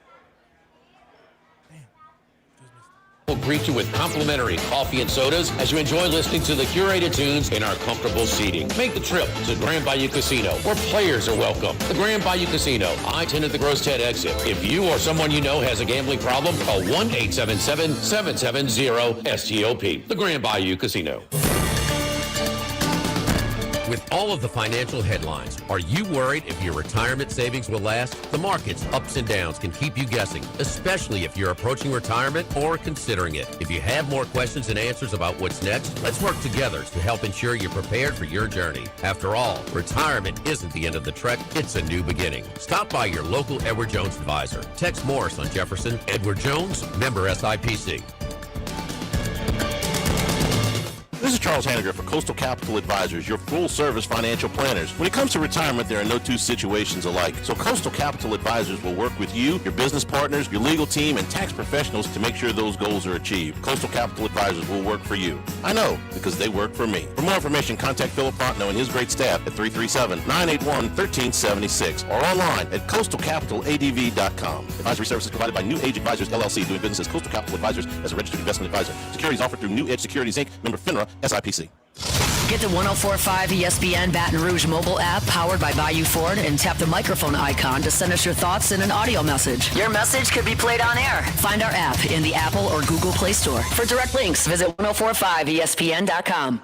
Will greet you with complimentary coffee and sodas as you enjoy listening to the curated tunes in our comfortable seating. Make the trip to Grand Bayou Casino, where players are welcome. The Grand Bayou Casino, I-10 at the Gross Tech exit. If you or someone you know has a gambling problem, call 1-877-770-STOP. The Grand Bayou Casino. With all of the financial headlines, are you worried if your retirement savings will last? The market's ups and downs can keep you guessing, especially if you're approaching retirement or considering it. If you have more questions and answers about what's next, let's work together to help ensure you're prepared for your journey. After all, retirement isn't the end of the trek, it's a new beginning. Stop by your local Edward Jones advisor. Tex Morris on Jefferson. Edward Jones, member SIPC. This is Charles Hanniger for Coastal Capital Advisors, your full-service financial planners. When it comes to retirement, there are no two situations alike. So Coastal Capital Advisors will work with you, your business partners, your legal team, and tax professionals to make sure those goals are achieved. Coastal Capital Advisors will work for you. I know, because they work for me. For more information, contact Philip Fontenot and his great staff at 337-981-1376 or online at coastalcapitaladv.com. Advisory services provided by New Age Advisors, LLC, doing business as Coastal Capital Advisors as a registered investment advisor. Securities offered through New Edge Securities, Inc., member FINRA, SIPC. Get the 104.5 ESPN Baton Rouge mobile app powered by Bayou Ford and tap the microphone icon to send us your thoughts in an audio message. Your message could be played on air. Find our app in the Apple or Google Play Store. For direct links, visit 1045ESPN.com.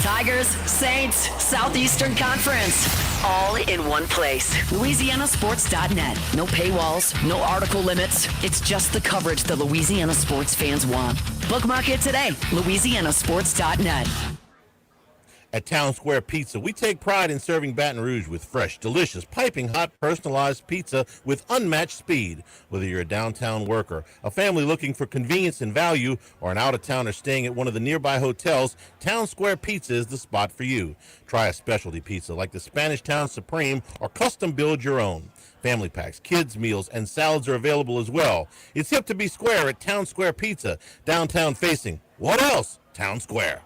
Tigers, Saints, Southeastern Conference, all in one place. LouisianaSports.net. No paywalls, no article limits. It's just the coverage the Louisiana sports fans want. Bookmark it today. LouisianaSports.net. At Town Square Pizza, we take pride in serving Baton Rouge with fresh, delicious, piping hot, personalized pizza with unmatched speed. Whether you're a downtown worker, a family looking for convenience and value, or an out-of-towner staying at one of the nearby hotels, Town Square Pizza is the spot for you. Try a specialty pizza like the Spanish Town Supreme or custom build your own. Family packs, kids' meals, and salads are available as well. It's hip to be square at Town Square Pizza, downtown facing. What else? Town Square.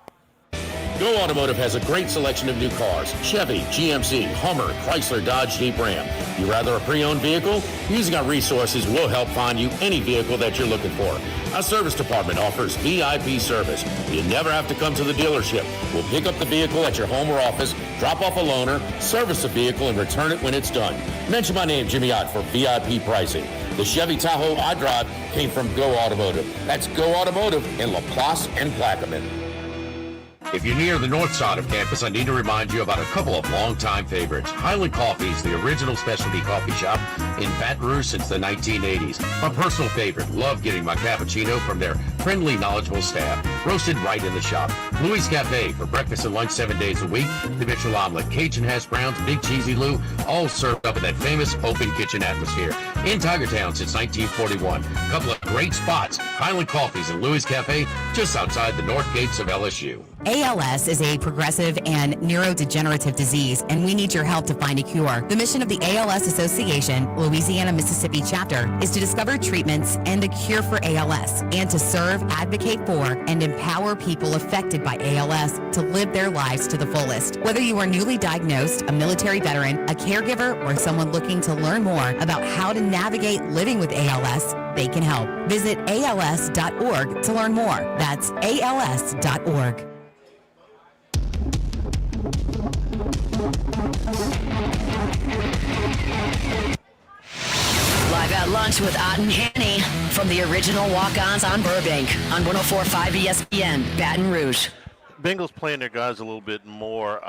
Go Automotive has a great selection of new cars: Chevy, GMC, Hummer, Chrysler, Dodge, Jeep, Ram. You rather a pre-owned vehicle? Using our resources will help find you any vehicle that you're looking for. Our service department offers VIP service. You never have to come to the dealership. We'll pick up the vehicle at your home or office, drop off a loaner, service the vehicle, and return it when it's done. Mention my name, Jimmy Ott, for VIP pricing. The Chevy Tahoe I drive came from Go Automotive. That's Go Automotive in LaPlace and Plaquemine. If you're near the north side of campus, I need to remind you about a couple of longtime favorites. Highland Coffee's the original specialty coffee shop in Baton Rouge since the 1980s. My personal favorite. Love getting my cappuccino from their friendly, knowledgeable staff. Roasted right in the shop. Louis Cafe for breakfast and lunch 7 days a week. The Mitchell Omelet, Cajun hash browns, Big Cheesy Lou, all served up in that famous open kitchen atmosphere. In Tigertown since 1941. A couple of great spots. Highland Coffee's and Louis Cafe just outside the north gates of LSU. ALS is a progressive and neurodegenerative disease, and we need your help to find a cure. The mission of the ALS Association, Louisiana-Mississippi chapter, is to discover treatments and a cure for ALS, and to serve, advocate for, and empower people affected by ALS to live their lives to the fullest. Whether you are newly diagnosed, a military veteran, a caregiver, or someone looking to learn more about how to navigate living with ALS, they can help. Visit ALS.org to learn more. That's ALS.org. Lunch with Ott and Hanny from the original Walk-Ons on Burbank on 104.5 ESPN, Baton Rouge. Bengals playing their guys a little bit more.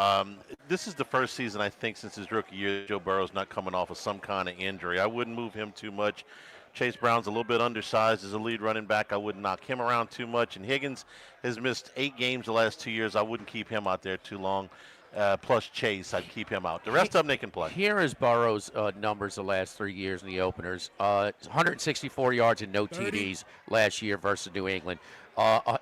This is the first season, I think, since his rookie year, Joe Burrow's not coming off of some kind of injury. I wouldn't move him too much. Chase Brown's a little bit undersized as a lead running back. I wouldn't knock him around too much. And Higgins has missed 8 games the last 2 years. I wouldn't keep him out there too long. Plus Chase, I'd keep him out. The rest of them, they can play. Here is Burrow's numbers the last 3 years in the openers. 164 yards and no TDs last year versus New England.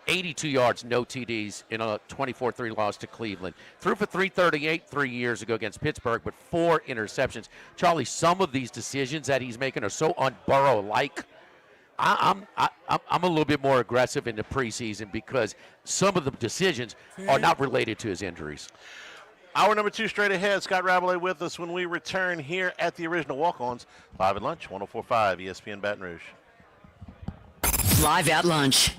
82 yards, no TDs in a 24-3 loss to Cleveland. Threw for 338 3 years ago against Pittsburgh, but 4 interceptions. Charlie, some of these decisions that he's making are so un-Burrow-like. I'm a little bit more aggressive in the preseason because some of the decisions are not related to his injuries. Hour number 2 straight ahead. Scott Rabelais with us when we return here at the original Walk-Ons. Live at lunch, 104.5 ESPN Baton Rouge. Live at lunch.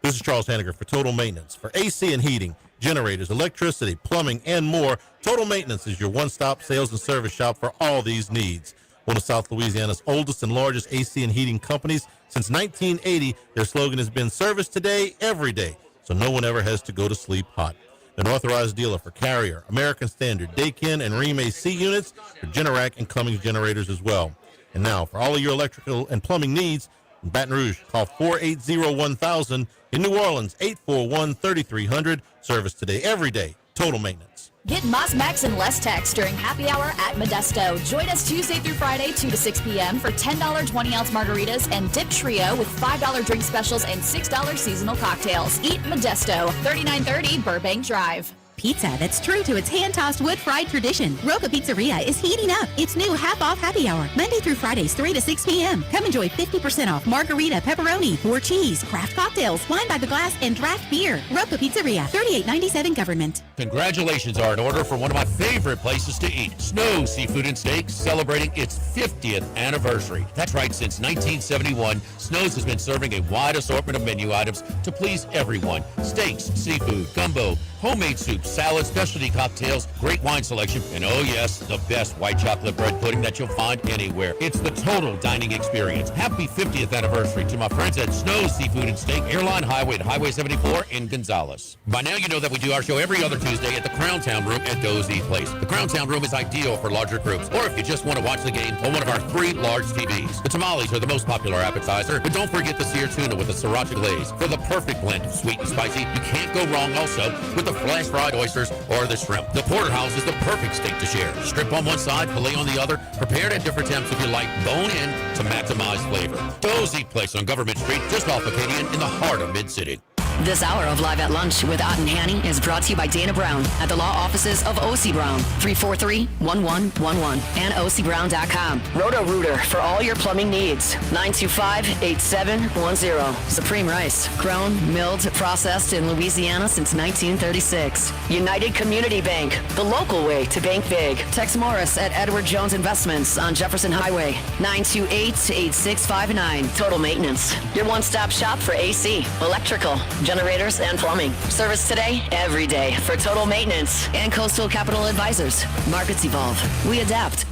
This is Charles Hanniger for Total Maintenance. For AC and heating, generators, electricity, plumbing, and more, Total Maintenance is your one-stop sales and service shop for all these needs. One of South Louisiana's oldest and largest AC and heating companies. Since 1980, their slogan has been service today, every day, so no one ever has to go to sleep hot. An authorized dealer for Carrier, American Standard, Daikin, and Rheem AC units, for Generac and Cummins generators as well. And now, for all of your electrical and plumbing needs, in Baton Rouge, call 480-1000. In New Orleans, 841-3300. Service today, every day. Total Maintenance. Get Moss Max and less tax during happy hour at Modesto. Join us Tuesday through Friday, 2 to 6 p.m. for $10 20-ounce margaritas and dip trio with $5 drink specials and $6 seasonal cocktails. Eat Modesto, 3930 Burbank Drive. Pizza that's true to its hand-tossed wood-fried tradition. Roca Pizzeria is heating up its new half-off happy hour, Monday through Fridays, 3 to 6 p.m. Come enjoy 50% off margarita, pepperoni, 4 cheese, craft cocktails, wine by the glass, and draft beer. Roca Pizzeria, 3897 Government. Congratulations are in order for one of my favorite places to eat, Snow Seafood and Steaks, celebrating its 50th anniversary. That's right, since 1971, Snow's has been serving a wide assortment of menu items to please everyone. Steaks, seafood, gumbo, homemade soups, salads, specialty cocktails, great wine selection, and oh yes, the best white chocolate bread pudding that you'll find anywhere. It's the total dining experience. Happy 50th anniversary to my friends at Snow Seafood and Steak, Airline Highway at Highway 74 in Gonzales. By now you know that we do our show every other Tuesday at the Crowntown Room at Doe's Eat Place. The Crowntown Room is ideal for larger groups, or if you just want to watch the game on one of our 3 large TVs. The tamales are the most popular appetizer, but don't forget the seared tuna with the sriracha glaze for the perfect blend of sweet and spicy. You can't go wrong also with the flash fried oysters or the shrimp. The porterhouse is the perfect steak to share. Strip on one side, filet on the other, prepared at different temps if you like, bone in to maximize flavor. Doe's Eat Place on Government Street, just off Acadian in the heart of Mid-City. This hour of Live at Lunch with Ott and Hanny is brought to you by Dana Brown at the law offices of O.C. Brown, 343-1111, and ocbrown.com. Roto-Rooter for all your plumbing needs, 925-8710. Supreme Rice, grown, milled, processed in Louisiana since 1936. United Community Bank, the local way to bank big. Tex Morris at Edward Jones Investments on Jefferson Highway, 928-8659. Total Maintenance, your one-stop shop for AC, electrical, generators, and plumbing. Service today, every day for Total Maintenance and Coastal Capital Advisors. Markets evolve. We adapt.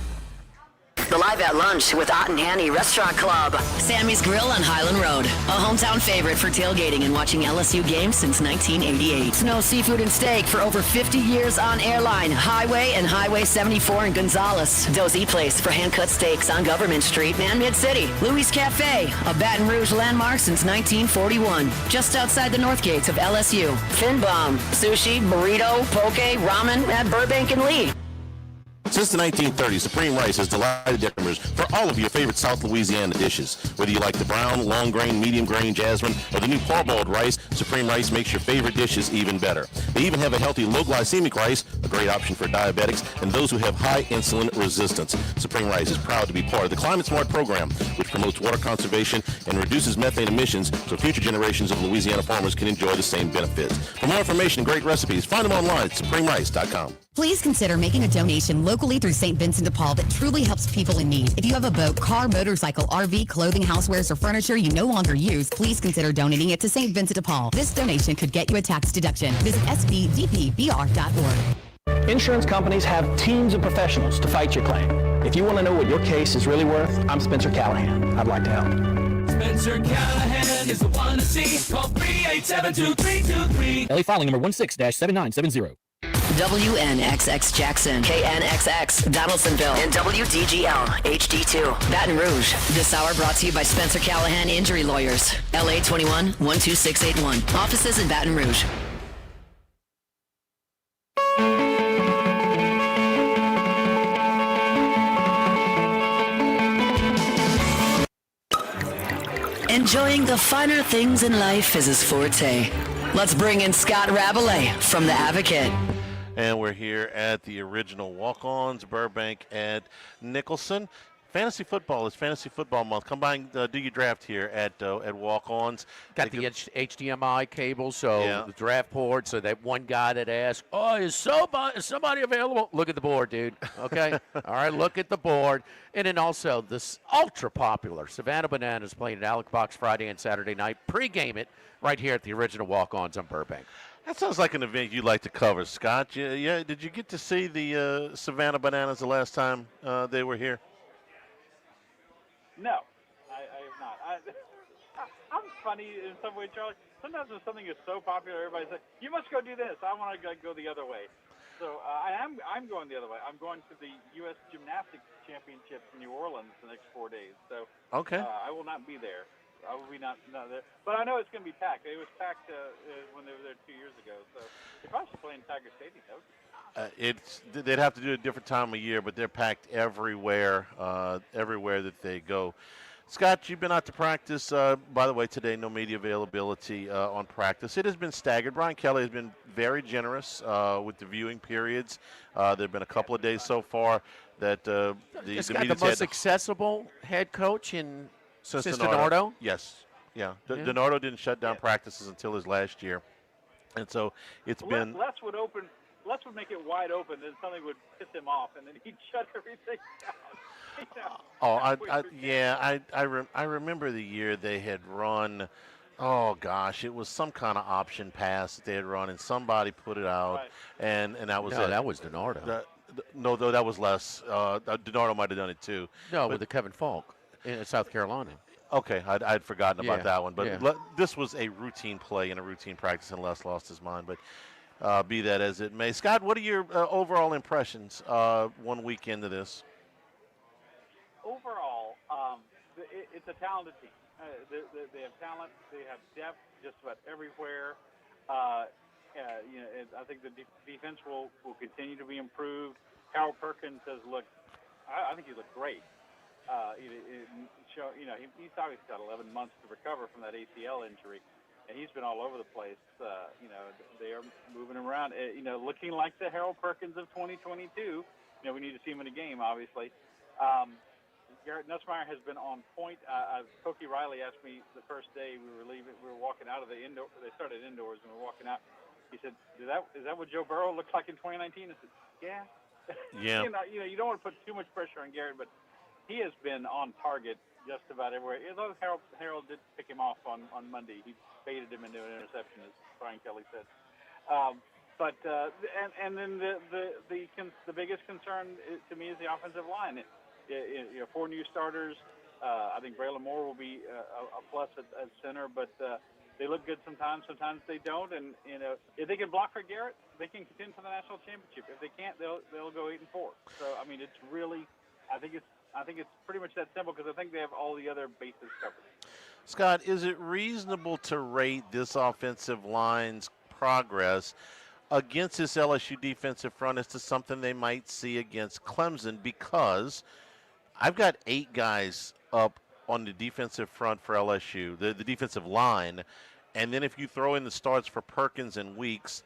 The Live at Lunch with Ott and Hanny Restaurant Club. Sammy's Grill on Highland Road. A hometown favorite for tailgating and watching LSU games since 1988. Snow Seafood and Steak for over 50 years on Airline, Highway, and Highway 74 in Gonzales. Doe's Eat Place for hand-cut steaks on Government Street and Mid-City. Louis Cafe, a Baton Rouge landmark since 1941. Just outside the north gates of LSU. Finbom, sushi, burrito, poke, ramen at Burbank and Lee. Since the 1930s, Supreme Rice has delighted their customers for all of your favorite South Louisiana dishes. Whether you like the brown, long grain, medium grain, jasmine, or the new parboiled rice, Supreme Rice makes your favorite dishes even better. They even have a healthy low glycemic rice, a great option for diabetics and those who have high insulin resistance. Supreme Rice is proud to be part of the Climate Smart program, which promotes water conservation and reduces methane emissions so future generations of Louisiana farmers can enjoy the same benefits. For more information and great recipes, find them online at supremerice.com. Please consider making a donation locally through St. Vincent de Paul that truly helps people in need. If you have a boat, car, motorcycle, RV, clothing, housewares, or furniture you no longer use, please consider donating it to St. Vincent de Paul. This donation could get you a tax deduction. Visit svdpbr.org. Insurance companies have teams of professionals to fight your claim. If you want to know what your case is really worth, I'm Spencer Callahan. I'd like to help. Spencer Callahan is the one to see. Call 387-2323. LA filing number 16-7970. WNXX Jackson, KNXX Donaldsonville, and WDGL HD2 Baton Rouge. This hour brought to you by Spencer Callahan Injury Lawyers. LA 21 12681. Offices in Baton Rouge. Enjoying the finer things in life is his forte. Let's bring in Scott Rabelais from The Advocate. And we're here at the original Walk-Ons, Burbank and Nicholson. Fantasy football is Fantasy Football Month. Come by and do your draft here at Walk-Ons. Got the HDMI cable, so the draft board, so that one guy that asked, is somebody available? Look at the board, dude. Okay? All right, look at the board. And then also this ultra-popular Savannah Bananas playing at Alec Box Friday and Saturday night. Pre-game it right here at the original Walk-Ons on Burbank. That sounds like an event you'd like to cover, Scott. Yeah. Did you get to see the Savannah Bananas the last time they were here? No, I have not. I'm funny in some way, Charlie. Sometimes when something is so popular, everybody's like, "You must go do this." I want to go the other way. So I'm going the other way. I'm going to the U.S. Gymnastics Championships in New Orleans the next 4 days. So okay, I will not be there. I will be not there. But I know it's going to be packed. It was packed when they were there 2 years ago. So if I should play in Tiger Stadium, that would be they'd have to do it a different time of year, but they're packed everywhere that they go. Scott, you've been out to practice. By the way, today no media availability on practice. It has been staggered. Brian Kelly has been very generous with the viewing periods. There have been a couple of days so far that the It's the got media's the most had accessible head coach in since Donardo. Yes, yeah. Yeah. Donardo didn't shut down practices until his last year, and so it's been. Les would make it wide open, then something would piss him off, and then he'd shut everything down. I remember the year they had run. Oh gosh, it was some kind of option pass that they had run, and somebody put it out, and that was it. That was Donardo. No, though that was less. Donardo might have done it too. No, with the Kevin Falk in South Carolina. Okay, I'd forgotten about that one, but yeah. This was a routine play and a routine practice, and Les lost his mind, but. Be that as it may. Scott, what are your overall impressions 1 week into this? Overall, it's a talented team. They have talent. They have depth just about everywhere. I think the defense will continue to be improved. Harold Perkins has looked – I think he looked great. He's obviously got 11 months to recover from that ACL injury. And he's been all over the place. They are moving him around. Looking like the Harold Perkins of 2022. We need to see him in a game, obviously. Garrett Nussmeier has been on point. Cokie Riley asked me the first day we were leaving. We were walking out of the indoor. They started indoors, and we were walking out. He said, "Is that what Joe Burrow looked like in 2019?" I said, "Yeah." Yeah. You don't want to put too much pressure on Garrett, but he has been on target just about everywhere. Although Harold did pick him off on Monday. He baited him into an interception, as Brian Kelly said. Then the biggest concern to me is the offensive line. 4 new starters. I think Braylon Moore will be a plus at center, but they look good sometimes. Sometimes they don't. And if they can block for Garrett, they can contend for the national championship. If they can't, they'll go 8-4. So it's really, I think it's pretty much that simple because I think they have all the other bases covered. Scott, is it reasonable to rate this offensive line's progress against this LSU defensive front as to something they might see against Clemson? Because I've got 8 guys up on the defensive front for LSU, the defensive line, and then if you throw in the starts for Perkins and Weeks,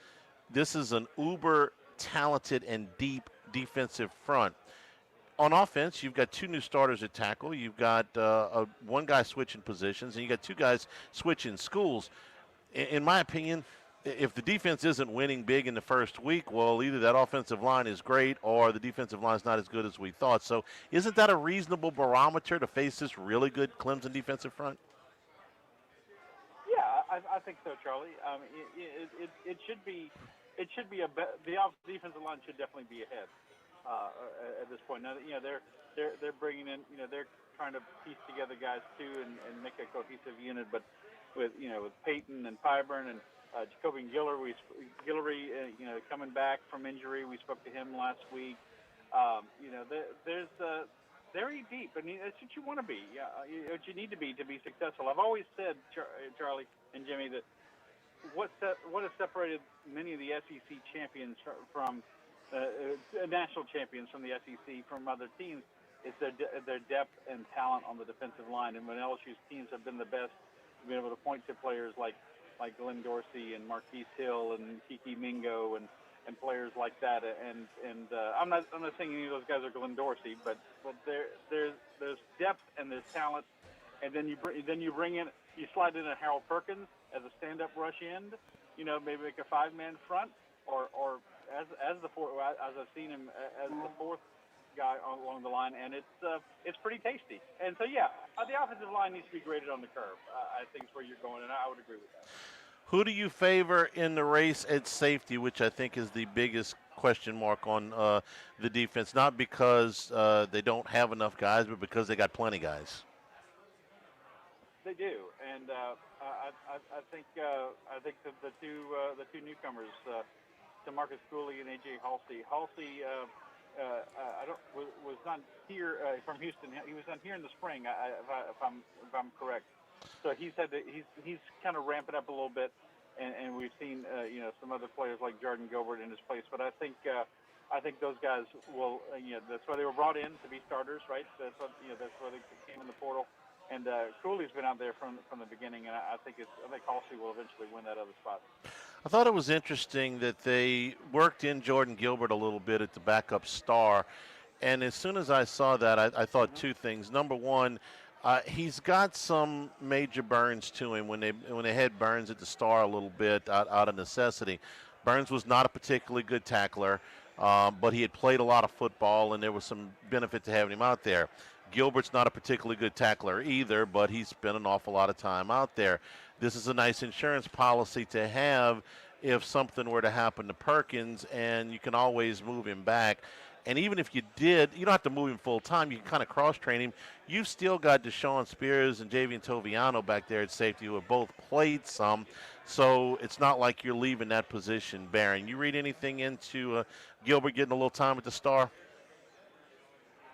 this is an uber talented and deep defensive front. On offense, you've got 2 new starters at tackle. You've got one guy switching positions, and you got 2 guys switching schools. In my opinion, if the defense isn't winning big in the first week, well, either that offensive line is great or the defensive line is not as good as we thought. So isn't that a reasonable barometer to face this really good Clemson defensive front? Yeah, I think so, Charlie. It should be the defensive line should definitely be ahead. at this point. Now, they're bringing in, they're trying to piece together guys too and make a cohesive unit. But with Peyton and Pyburn and Jacoby Guillory, coming back from injury, we spoke to him last week. There's very deep. I mean, that's what you want to be. What you need to be successful. I've always said, Charlie and Jimmy, that what has separated many of the SEC champions from national champions from the SEC from other teams is their depth and talent on the defensive line. And when LSU's teams have been the best, we've been able to point to players like Glenn Dorsey and Marquise Hill and Kiki Mingo and players like that. And I'm not saying any of those guys are Glenn Dorsey, but there's depth and there's talent. And then you slide in a Harold Perkins as a stand-up rush end, maybe make a five-man front, or as the fourth, as I've seen him as the fourth guy along the line, and it's pretty tasty. And so the offensive line needs to be graded on the curve. I think is where you're going, and I would agree with that. Who do you favor in the race at safety, which I think is the biggest question mark on the defense? Not because they don't have enough guys, but because they got plenty guys. They do, and I think that the two newcomers, DeMarcus Cooley and AJ Halsey. Halsey was not here from Houston. He was not here in the spring, if I'm correct. So he's kind of ramping up a little bit, and we've seen some other players like Jordan Gilbert in his place. But I think those guys will. That's why they were brought in to be starters, right? That's why they came in the portal. And Cooley's been out there from the beginning, and I think Halsey will eventually win that other spot. I thought it was interesting that they worked in Jordan Gilbert a little bit at the backup star, and as soon as I saw that, I thought two things. Number one, he's got some major burns to him when they had Burns at the star a little bit out of necessity. Burns was not a particularly good tackler, but he had played a lot of football, and there was some benefit to having him out there. Gilbert's not a particularly good tackler either, but he spent an awful lot of time out there. This is a nice insurance policy to have if something were to happen to Perkins, and you can always move him back. And even if you did, you don't have to move him full time. You can kind of cross-train him. You've still got Deshaun Spears and Javian Toviano back there at safety who have both played some, so it's not like you're leaving that position barren. You read anything into Gilbert getting a little time at the star?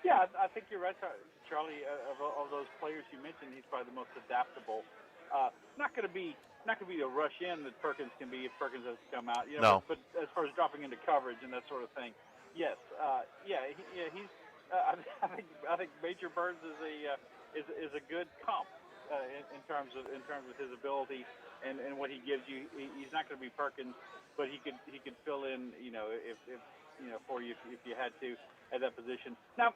Yeah, I think you're right, Charlie. Of those players you mentioned, he's probably the most adaptable. Not going to be a rush in that Perkins can be if Perkins has to come out. No. But as far as dropping into coverage and that sort of thing, yes, he's. I think Major Burns is a good comp in terms of his ability and what he gives you. He's not going to be Perkins, but he could fill in. If for you if you had to at that position. Now,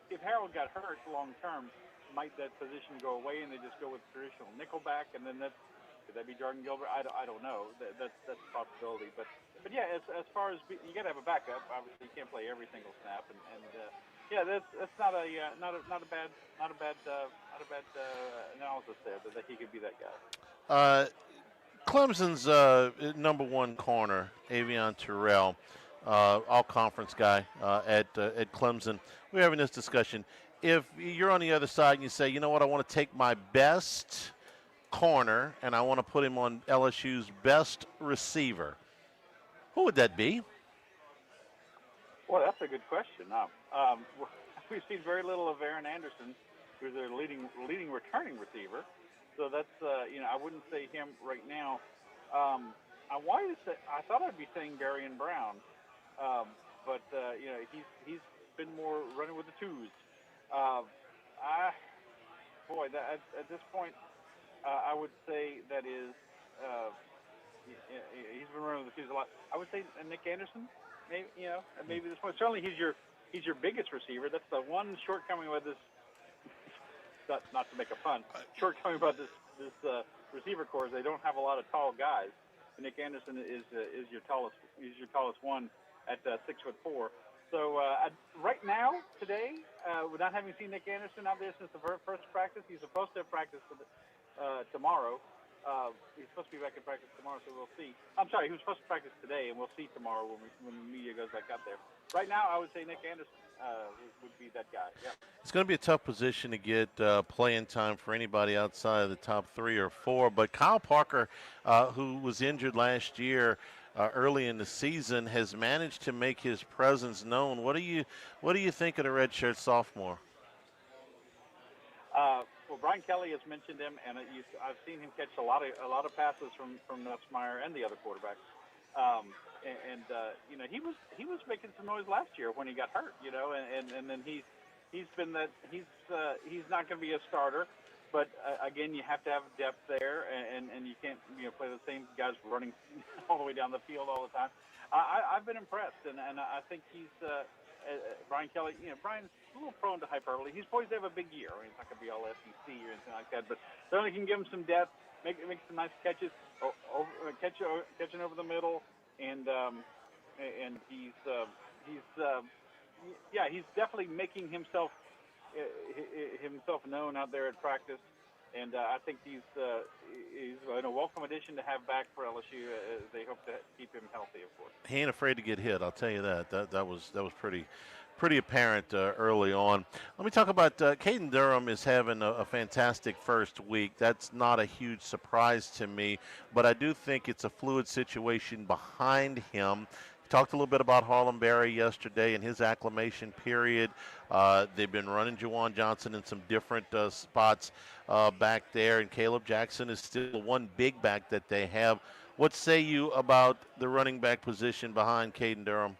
if Harold got hurt long term, might that position go away and they just go with traditional nickelback, and then could that be Jordan Gilbert? I don't know. That's a possibility. But yeah, as far as you got to have a backup. Obviously, you can't play every single snap, and that's not a bad analysis there. That he could be that guy. Clemson's number one corner, Avion Terrell. All-conference guy at Clemson. We're having this discussion. If you're on the other side and you say, you know what, I want to take my best corner and I want to put him on LSU's best receiver, who would that be? Well, that's a good question. We've seen very little of Aaron Anderson, who's their leading returning receiver. So that's I wouldn't say him right now. I thought I'd be saying Darian Brown. But he's been more running with the twos. At this point, I would say that is he's been running with the twos a lot. I would say Nick Anderson, maybe this point. Certainly he's your biggest receiver. That's the one shortcoming with this. Not to make a pun. Shortcoming about this receiver corps is they don't have a lot of tall guys. Nick Anderson is your tallest. He's your tallest one at 6'4". So right now, today, without having seen Nick Anderson out there since the first practice, he's supposed to have practice tomorrow. He's supposed to be back in practice tomorrow, so we'll see. I'm sorry, he was supposed to practice today, and we'll see tomorrow when the media goes back out there. right now, I would say Nick Anderson would be that guy. Yeah. It's going to be a tough position to get playing time for anybody outside of the top 3 or 4. But Kyle Parker, who was injured last year early in the season, has managed to make his presence known. What do you think of the redshirt sophomore? Well, Brian Kelly has mentioned him, and I've seen him catch a lot of passes from Nussmeier and the other quarterbacks. You know, he was making some noise last year when he got hurt. You know, and then he's been that he's not going to be a starter, but again, you have to have depth there, and you can't play the same guys running all the way down the field all the time. I've been impressed, and I think he's Brian Kelly. You know, Brian's a little prone to hyperbole. He's poised to have a big year. I mean, it's not going to be all SEC or anything like that, but certainly can give him some depth, make some nice catches, catching over the middle, and he's definitely making himself known out there at practice. And I think he's a welcome addition to have back for LSU. They hope to keep him healthy, of course. He ain't afraid to get hit. I'll tell you that. That was pretty apparent early on. Let me talk about Caden Durham is having a fantastic first week. That's not a huge surprise to me, but I do think it's a fluid situation behind him. Talked a little bit about Harlem Berry yesterday and his acclimation period. They've been running Juwan Johnson in some different spots back there, and Caleb Jackson is still one big back that they have. What say you about the running back position behind Caden Durham?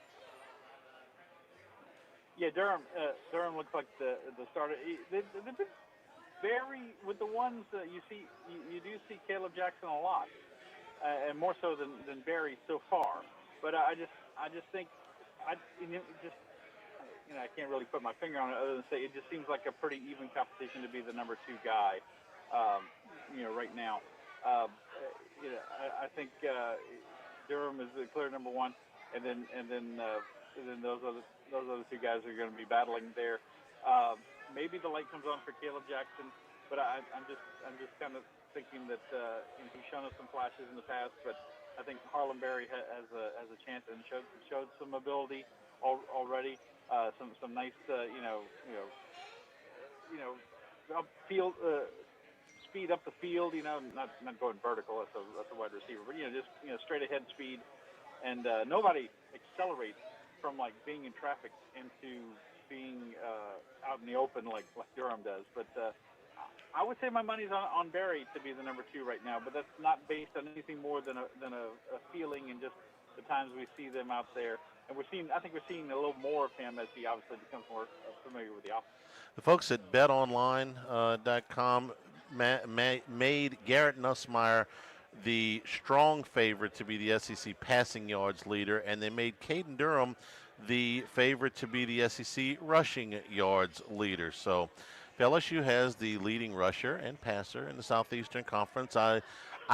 Yeah, Durham looks like the starter. They've been very with the ones that you see. You do see Caleb Jackson a lot, and more so than Berry so far. But I just think I can't really put my finger on it other than say it just seems like a pretty even competition to be the number 2 guy, right now. I think Durham is the clear number 1, and then those other 2 guys are going to be battling there. Maybe the light comes on for Caleb Jackson, but I'm just kind of thinking that he's shown us some flashes in the past, but I think Harlem Berry has a chance and showed some ability already. Some nice upfield speed up the field. Not going vertical. That's a wide receiver, but just straight ahead speed. And nobody accelerates from like being in traffic into being out in the open like Durham does. But I would say my money's on Berry to be the number 2 right now, but that's not based on anything more than a feeling and just the times we see them out there. And I think we're seeing a little more of him as he obviously becomes more familiar with the offense. The folks at betonline.com made Garrett Nussmeier the strong favorite to be the SEC passing yards leader, and they made Caden Durham the favorite to be the SEC rushing yards leader. So LSU has the leading rusher and passer in the Southeastern Conference. I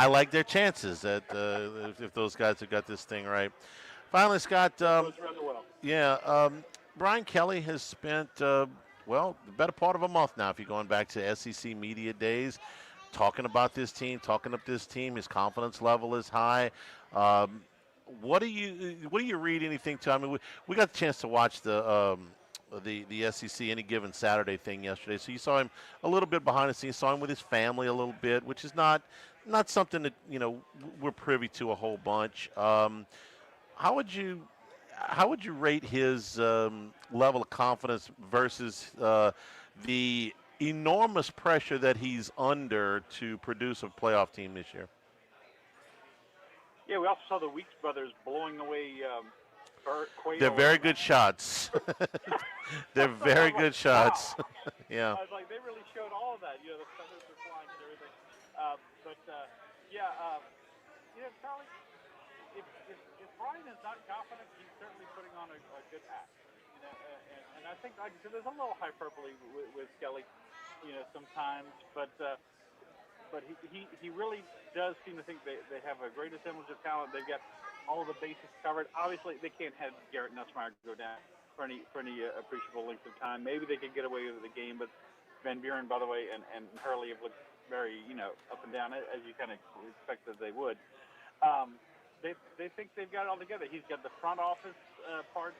like their chances if those guys have got this thing right. Finally, Scott, Brian Kelly has spent, the better part of a month now, if you're going back to SEC media days, talking about this team, talking up this team. His confidence level is high. What do you read anything to? I mean, we got the chance to watch the SEC Any Given Saturday thing yesterday, so you saw him a little bit behind the scenes, saw him with his family a little bit, which is not something that we're privy to a whole bunch. How would you rate his level of confidence versus the enormous pressure that he's under to produce a playoff team this year? Yeah, we also saw the Weeks brothers blowing away Quayle. They're very good shots. They're very good shots. Wow. Yeah. I was like, they really showed all of that. The feathers are flying and everything. Charlie, if Brian is not confident, he's certainly putting on a good act. And I think, like I said, there's a little hyperbole with Kelly, sometimes, but he really does seem to think they have a great assemblage of talent. They've got all the bases covered. Obviously, they can't have Garrett Nussmeier go down for any appreciable length of time. Maybe they could get away with the game, but Van Buren, by the way, and Hurley have looked very, up and down, as you kind of expect that they would. They think they've got it all together. He's got the front office parts,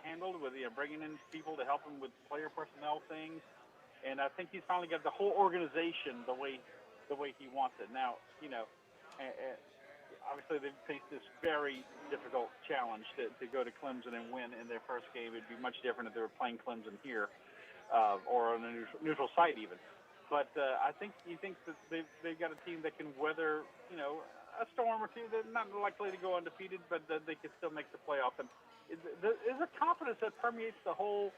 handled with bringing in people to help him with player personnel things, and I think he's finally got the whole organization the way he wants it. Now, obviously they've faced this very difficult challenge to go to Clemson and win in their first game. It'd be much different if they were playing Clemson here or on a neutral site even. But I think he thinks that they've got a team that can weather, a storm or two. They're not likely to go undefeated, but they can still make the playoff. And there's a confidence that permeates the whole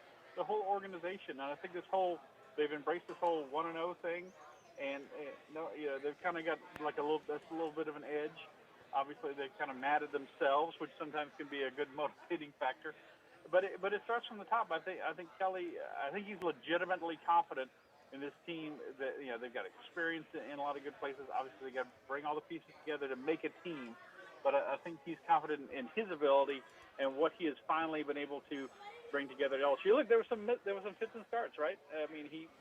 organization. And I think they've embraced this whole 1-0 thing, and they've kind of got like a little bit of an edge. Obviously, they're kind of mad at themselves, which sometimes can be a good motivating factor. But it starts from the top. I think Kelly. I think he's legitimately confident in this team. That they've got experience in a lot of good places. Obviously, they got to bring all the pieces together to make a team. But I think he's confident in his ability and what he has finally been able to bring together at LSU. Look, there were some fits and starts, right? I mean, he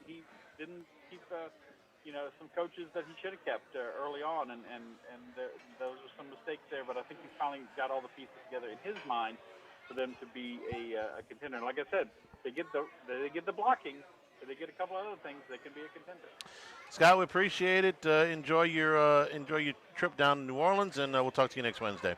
didn't keep some coaches that he should have kept early on, and those were some mistakes there. But I think he's finally got all the pieces together in his mind for them to be a contender. And like I said, they get the blocking. If they get a couple other things, they can be a contender. Scott, we appreciate it. Enjoy your trip down to New Orleans, and we'll talk to you next Wednesday.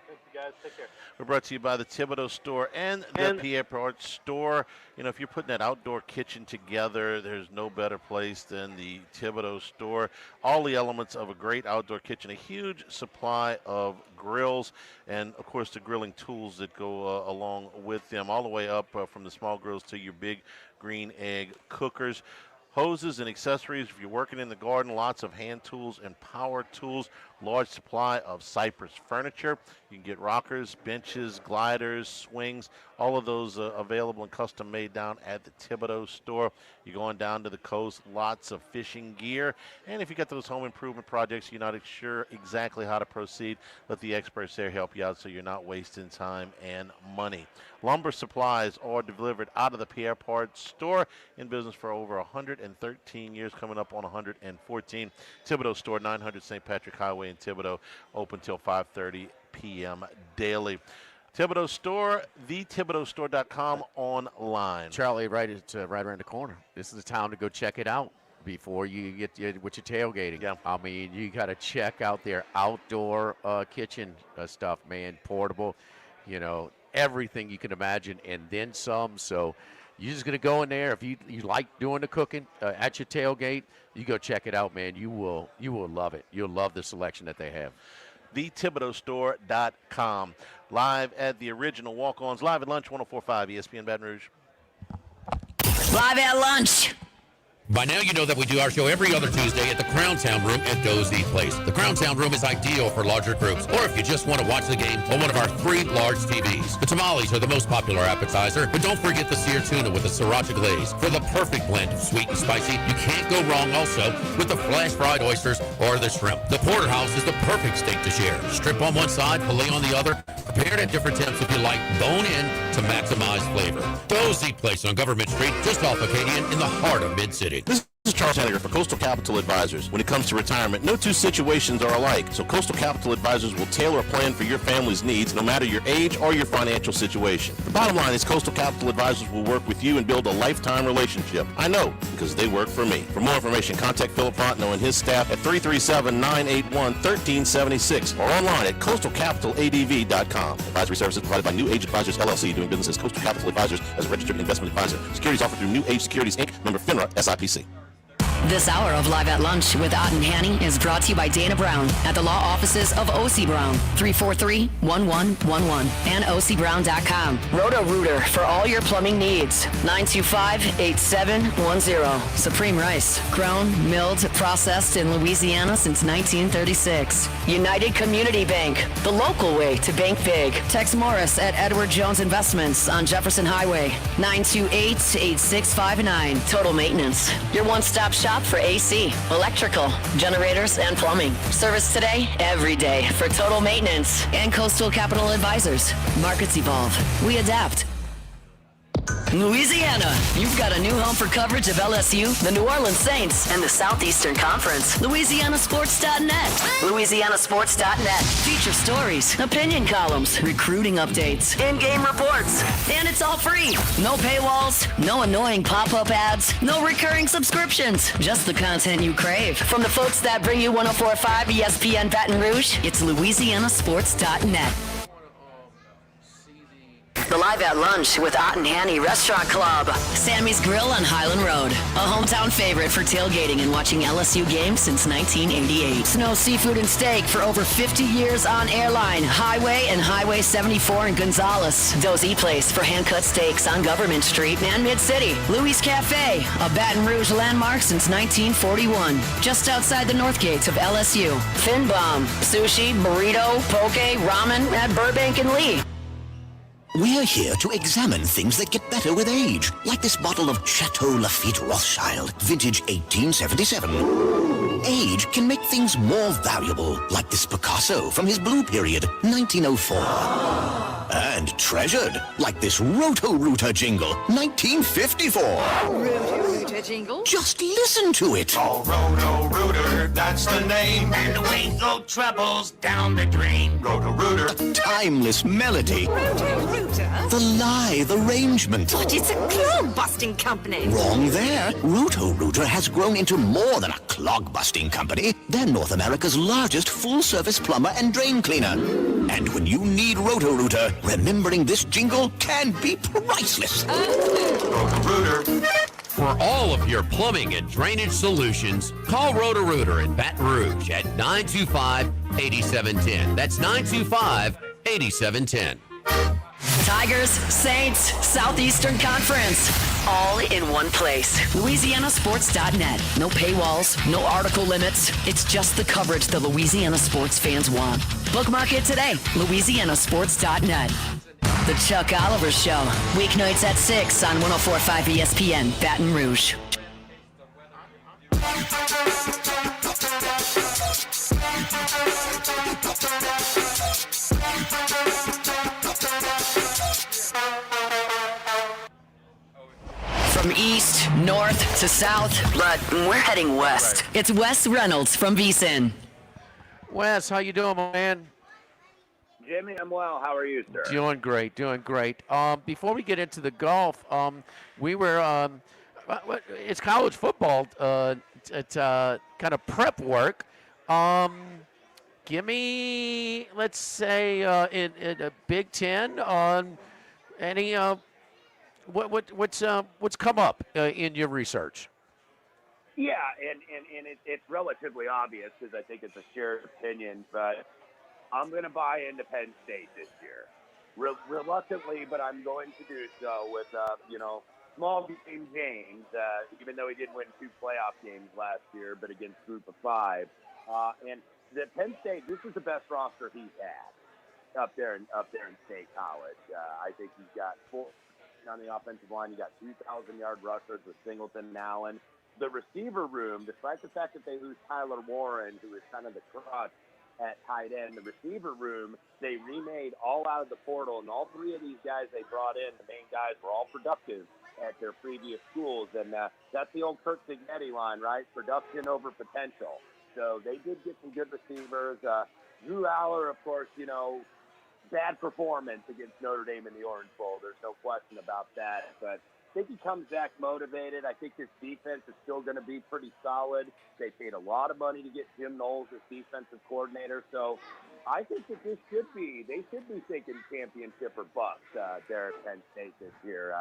Thank you, guys. Take care. We're brought to you by the Thibodeau Store and the Pierre Port Store. If you're putting that outdoor kitchen together, there's no better place than the Thibodeau Store. All the elements of a great outdoor kitchen, a huge supply of grills, and, of course, the grilling tools that go along with them, all the way up from the small grills to your big green egg cookers. Hoses and accessories. If you're working in the garden, lots of hand tools and power tools. Large supply of Cypress furniture. You can get rockers, benches, gliders, swings, all of those available and custom made down at the Thibodeau Store. You're going down to the coast, lots of fishing gear. And if you got those home improvement projects, you're not sure exactly how to proceed, let the experts there help you out so you're not wasting time and money. Lumber supplies are delivered out of the Pierre Port Store, in business for over 113 years, coming up on 114. Thibodeau Store, 900 St. Patrick Highway in Thibodeau, open till 5:30 p.m. daily. Thibodeau Store, thethibodeaustore.com online. Charlie, it's right around the corner. This is the time to go check it out before you get with your tailgating. Yeah. I mean, you got to check out their outdoor kitchen stuff, man. Portable, everything you can imagine, and then some. So you're just going to go in there. If you like doing the cooking at your tailgate, you go check it out, man. You will love it. You'll love the selection that they have. thethibodeaustore.com. Live at the original Walk-Ons, live at lunch, 104.5 ESPN Baton Rouge. Live at lunch. By now, you know that we do our show every other Tuesday at the Crown Sound Room at Dozy Place. The Crown Sound Room is ideal for larger groups, or if you just want to watch the game on one of our 3 large TVs. The tamales are the most popular appetizer, but don't forget the seared tuna with the sriracha glaze for the perfect blend of sweet and spicy. You can't go wrong also with the flash-fried oysters or the shrimp. The porterhouse is the perfect steak to share. Strip on one side, filet on the other. Prepared at different temps if you like, bone in to maximize flavor. Dozy Place on Government Street, just off Acadian in the heart of Mid-City. This is Charles Henniger for Coastal Capital Advisors. When it comes to retirement, no two situations are alike, so Coastal Capital Advisors will tailor a plan for your family's needs, no matter your age or your financial situation. The bottom line is Coastal Capital Advisors will work with you and build a lifetime relationship. I know, because they work for me. For more information, contact Philip Fontenot and his staff at 337-981-1376 or online at coastalcapitaladv.com. Advisory services provided by New Age Advisors, LLC, doing business as Coastal Capital Advisors as a registered investment advisor. Securities offered through New Age Securities, Inc., member FINRA, SIPC. This hour of Live at Lunch with Ott and Hanny is brought to you by Dana Brown at the law offices of O.C. Brown, 343-1111, and OCBrown.com. Roto-Rooter for all your plumbing needs, 925-8710. Supreme Rice, grown, milled, processed in Louisiana since 1936. United Community Bank, the local way to bank big. Tex Morris at Edward Jones Investments on Jefferson Highway, 928-8659. Total Maintenance, your one-stop shop for AC, electrical, generators, and plumbing. Service today, every day for Total Maintenance and Coastal Capital Advisors. Markets evolve. We adapt. Louisiana, you've got a new home for coverage of LSU, the New Orleans Saints, and the Southeastern Conference. LouisianaSports.net. LouisianaSports.net. Feature stories, opinion columns, recruiting updates, in-game reports. And it's all free. No paywalls, no annoying pop-up ads, no recurring subscriptions. Just the content you crave. From the folks that bring you 104.5 ESPN Baton Rouge, it's LouisianaSports.net. The Live at Lunch with Ott and Hanny Restaurant Club. Sammy's Grill on Highland Road. A hometown favorite for tailgating and watching LSU games since 1988. Snow Seafood and Steak for over 50 years on Airline, Highway, and Highway 74 in Gonzales. Dozy Place for hand-cut steaks on Government Street and Mid-City. Louis Cafe, a Baton Rouge landmark since 1941. Just outside the north gates of LSU. Finbom, sushi, burrito, poke, ramen at Burbank and Lee. We're here to examine things that get better with age, like this bottle of Chateau Lafite Rothschild, vintage 1877. Age can make things more valuable, like this Picasso from his blue period, 1904. And treasured, like this Roto-Rooter jingle, 1954. Roto-Rooter jingle? Just listen to it. Oh, Roto-Rooter, that's the name. And away go troubles down the drain. Roto-Rooter. A timeless melody. Roto-Rooter? The lithe arrangement. But it's a clog-busting company. Wrong there. Roto-Rooter has grown into more than a clog-busting company. They're North America's largest full-service plumber and drain cleaner. And when you need Roto-Rooter, remembering this jingle can be priceless. Roto-Rooter. For all of your plumbing and drainage solutions, call Roto-Rooter in Baton Rouge at 925-8710. That's 925-8710. Tigers, Saints, Southeastern Conference. All in one place. LouisianaSports.net. No paywalls, no article limits. It's just the coverage the Louisiana sports fans want. Bookmark it today. LouisianaSports.net. The Chuck Oliver Show. Weeknights at 6 on 104.5 ESPN, Baton Rouge. From east, north to south, but we're heading west. Right. It's Wes Reynolds from VSiN. Wes, how you doing, my man? Jimmy, I'm well. How are you, sir? Doing great, doing great. Before we get into the golf, we were, it's college football. It's kind of prep work. Give me, let's say, in a Big Ten, any, what's come up in your research? Yeah, and it's relatively obvious because I think it's a shared opinion, but I'm going to buy into Penn State this year. Reluctantly, but I'm going to do so with, small game James, even though he did win 2 playoff games last year, but against Group of 5. And the Penn State, this is the best roster he's had up there in State College. I think he's got 4 on the offensive line. You got 2,000-yard rushers with Singleton and Allen. The receiver room, despite the fact that they lose Tyler Warren, who is kind of the crutch at tight end, the receiver room, they remade all out of the portal, and all 3 of these guys they brought in, the main guys, were all productive at their previous schools, and that's the old Kirk Cignetti line, right? Production over potential. So they did get some good receivers. Drew Aller, of course, bad performance against Notre Dame in the Orange Bowl. There's no question about that, but I think he comes back motivated. I think his defense is still going to be pretty solid. They paid a lot of money to get Jim Knowles as defensive coordinator. So I think that they should be thinking championship or bust there at Penn State this year.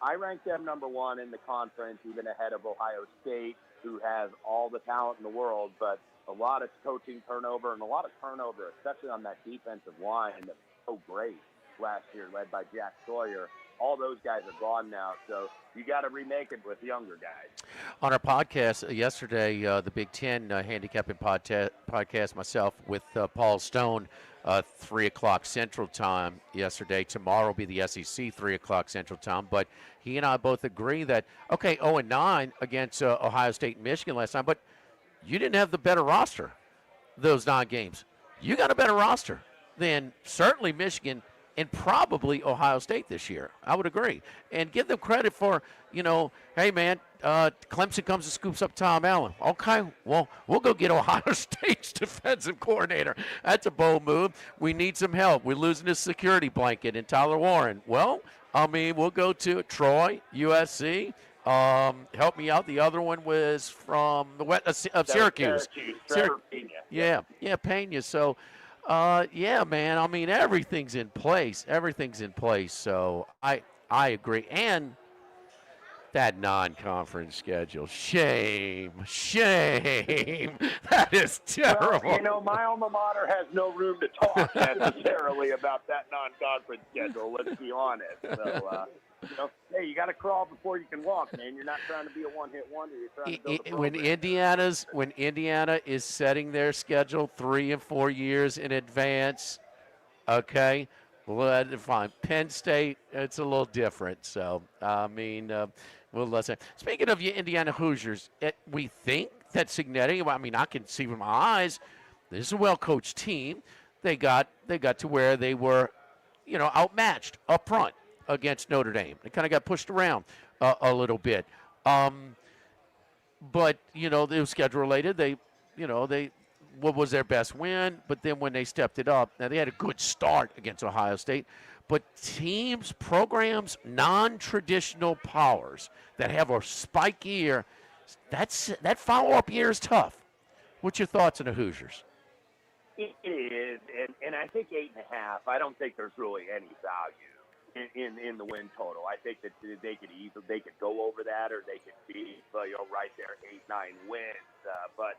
I rank them number 1 in the conference, even ahead of Ohio State, who has all the talent in the world, but a lot of coaching turnover and a lot of turnover, especially on that defensive line that was so great last year, led by Jack Sawyer. All those guys are gone now, so you got to remake it with younger guys. On our podcast yesterday, the Big Ten handicapping podcast, myself with Paul Stone, 3 o'clock Central Time yesterday. Tomorrow will be the SEC, 3 o'clock Central Time. But he and I both agree that, 0-9 against Ohio State and Michigan last time, but you didn't have the better roster those 9 games. You got a better roster than certainly Michigan and probably Ohio State this year. I would agree. And give them credit for, hey, man, Clemson comes and scoops up Tom Allen. Okay, well, we'll go get Ohio State's defensive coordinator. That's a bold move. We need some help. We're losing this security blanket in Tyler Warren. Well, we'll go to Troy, USC. Help me out. The other one was from Syracuse. Pena. Yeah, Pena. So, man. Everything's in place. Everything's in place. So I agree. And that non-conference schedule, shame. That is terrible. Well, my alma mater has no room to talk necessarily about that non-conference schedule. Let's be honest. So, hey, you got to crawl before you can walk, man. You're not trying to be a one-hit wonder. You're trying to build a program. When Indiana is setting their schedule 3 and 4 years in advance, okay, well, fine. Penn State, it's a little different. So, we'll listen. Speaking of you Indiana Hoosiers, we think that Cignetti, I can see with my eyes, this is a well-coached team. They got to where they were, outmatched up front against Notre Dame. They kind of got pushed around a little bit. But, it was schedule related. What was their best win? But then when they stepped it up, now they had a good start against Ohio State. But teams, programs, non-traditional powers that have a spike year, that follow-up year is tough. What's your thoughts on the Hoosiers? It is, and I think 8.5. I don't think there's really any value in the win total. I think that they could go over that, or they could be right there 8-9 wins. But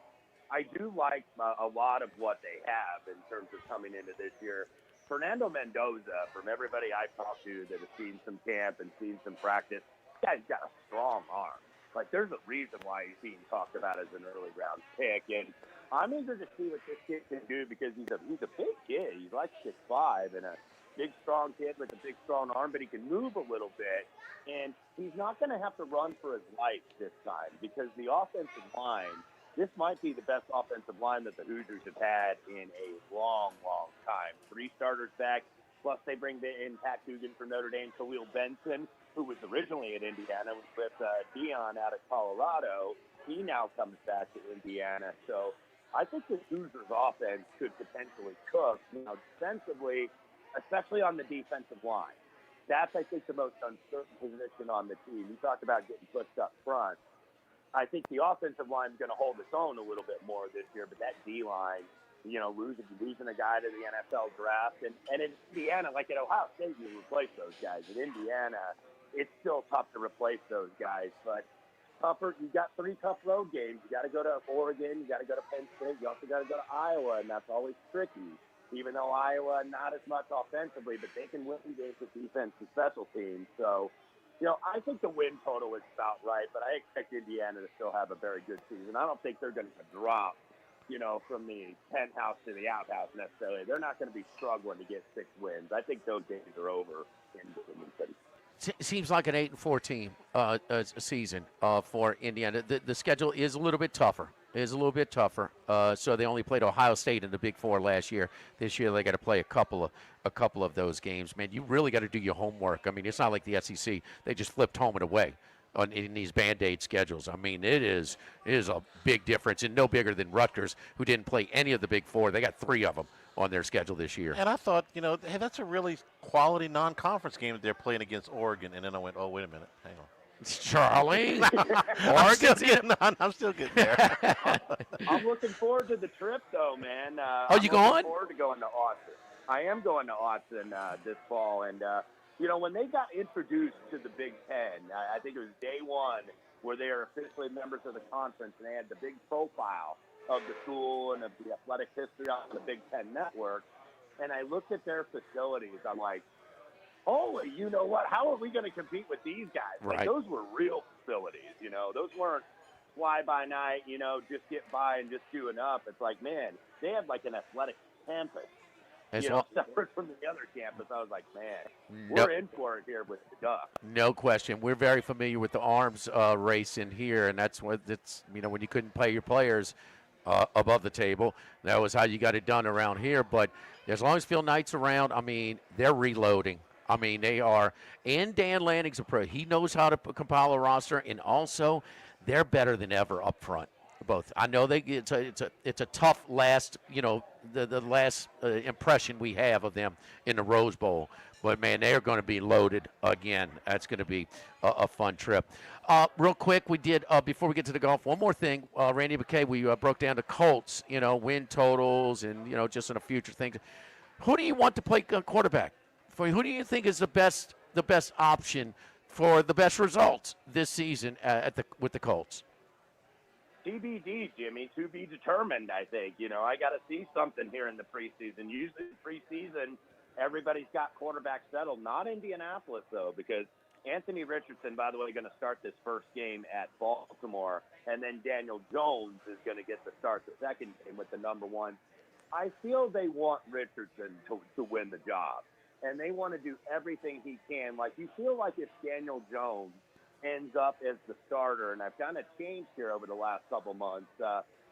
I do like a lot of what they have in terms of coming into this year. Fernando Mendoza, from everybody I've talked to that has seen some camp and seen some practice, guy's got a strong arm. Like, there's a reason why he's being talked about as an early round pick. And I'm eager to see what this kid can do, because he's a big kid. He's like 6'5", and a big, strong kid with a big, strong arm, but he can move a little bit. And he's not going to have to run for his life this time, because the offensive line, this might be the best offensive line that the Hoosiers have had in a long, long time. 3 starters back, plus they bring in Pat Coogan from Notre Dame, Khalil Benson, who was originally at Indiana with Dion out of Colorado. He now comes back to Indiana. So I think the Hoosiers offense could potentially cook. Now, defensively, especially on the defensive line, that's, I think, the most uncertain position on the team. You talked about getting pushed up front. I think the offensive line is going to hold its own a little bit more this year, but that D-line, losing a guy to the NFL draft. And in Indiana, like at Ohio State, you replace those guys. In Indiana, it's still tough to replace those guys. But tougher, you got 3 tough road games. You got to go to Oregon. You got to go to Penn State. You also got to go to Iowa, and that's always tricky. Even though Iowa, not as much offensively, but they can win games with defense and special teams. So, I think the win total is about right, but I expect Indiana to still have a very good season. I don't think they're going to drop, from the penthouse to the outhouse necessarily. They're not going to be struggling to get 6 wins. I think those days are over in Bloomington City. Seems like an 8-4 team season for Indiana. The schedule is a little bit tougher. So they only played Ohio State in the Big Four last year. This year they got to play a couple of those games. Man, you really got to do your homework. It's not like the SEC. They just flipped home and away in these Band-Aid schedules. it is a big difference, and no bigger than Rutgers, who didn't play any of the Big Four. They got 3 of them on their schedule this year. And I thought, hey, that's a really quality non-conference game that they're playing against Oregon. And then I went, oh, wait a minute, hang on. Charlie, I'm still getting there. I'm looking forward to the trip, though, man. You going? I'm looking forward to going to Austin. I am going to Austin this fall, and when they got introduced to the Big Ten, I think it was day 1 where they are officially members of the conference, and they had the big profile of the school and of the athletic history on the Big Ten network. And I looked at their facilities. I'm like, holy, you know what? How are we going to compete with these guys? Right. Like, those were real facilities, Those weren't fly-by-night, just get by and just do enough. It's like, man, they have like an athletic campus, separate from the other campus. I was like, man, we're in for it here with the Ducks. No question. We're very familiar with the arms race in here, and that's what when you couldn't pay your players, above the table. That was how you got it done around here. But as long as Phil Knight's around, I mean, they're reloading. I mean, they are. And Dan Lanning's a pro. He knows how to compile a roster, and also they're better than ever up front. Both. I know it's a tough last, the last impression we have of them in the Rose Bowl. But, man, they are going to be loaded again. That's going to be a fun trip. Real quick, we did, before we get to the golf, one more thing. Randy McKay, we broke down the Colts, win totals and, just in a future thing. Who do you want to play quarterback? Who do you think is the best option for the best results this season with the Colts? TBD, Jimmy, to be determined, I think. I got to see something here in the preseason. Usually in preseason, everybody's got quarterback settled. Not Indianapolis, though, because Anthony Richardson, by the way, going to start this first game at Baltimore, and then Daniel Jones is going to get to start the second game with the number one. I feel they want Richardson to win the job, and they want to do everything he can. Like, you feel like if Daniel Jones ends up as the starter, and I've kind of changed here over the last couple months,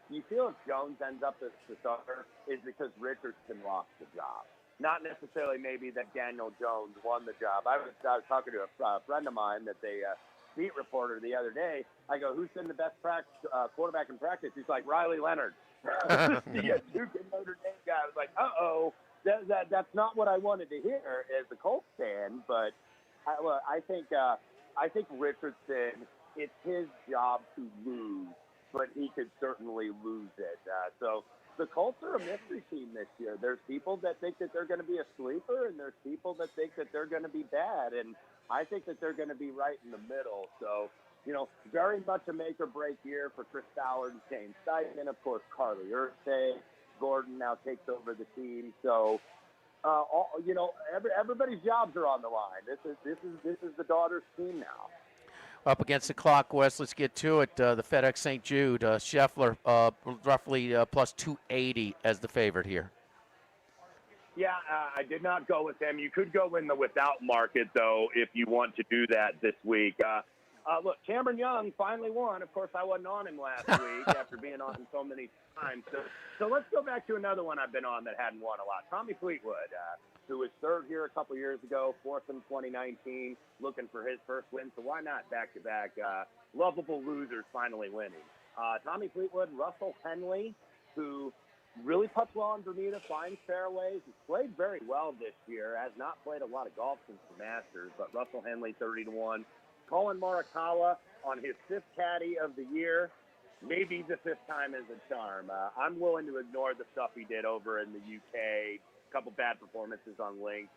you feel if Jones ends up as the starter is because Richardson lost the job. Not necessarily maybe that Daniel Jones won the job. I was talking to a friend of mine that's a beat reporter the other day. I go, who's been the best quarterback in practice? He's like, Riley Leonard. The Duke and Notre Dame guy. I was like, that's not what I wanted to hear as a Colts fan. But I think Richardson, it's his job to lose, but he could certainly lose it. So the Colts are a mystery team this year. There's people that think that they're going to be a sleeper, and there's people that think that they're going to be bad. And I think that they're going to be right in the middle. So, very much a make-or-break year for Chris Ballard and Shane Steichen. Of course, Carly Ursay. Gordon now takes over the team. So, everybody's jobs are on the line. This is the daughter's team now. Up against the clock, Wes. Let's get to it. The FedEx St. Jude, Scheffler, roughly plus 280 as the favorite here. Yeah, I did not go with them. You could go in the without market, though, if you want to do that this week. Look, Cameron Young finally won. Of course, I wasn't on him last week after being on him so many times. So let's go back to another one I've been on that hadn't won a lot. Tommy Fleetwood, who was third here a couple years ago, fourth in 2019, looking for his first win. So why not back-to-back lovable losers finally winning? Tommy Fleetwood, Russell Henley, who really puts well on Bermuda, finds fairways. He's played very well this year, has not played a lot of golf since the Masters, but Russell Henley 30-1. Colin Morikawa on his fifth caddy of the year. Maybe the fifth time is a charm. I'm willing to ignore the stuff he did over in the UK. A couple bad performances on links.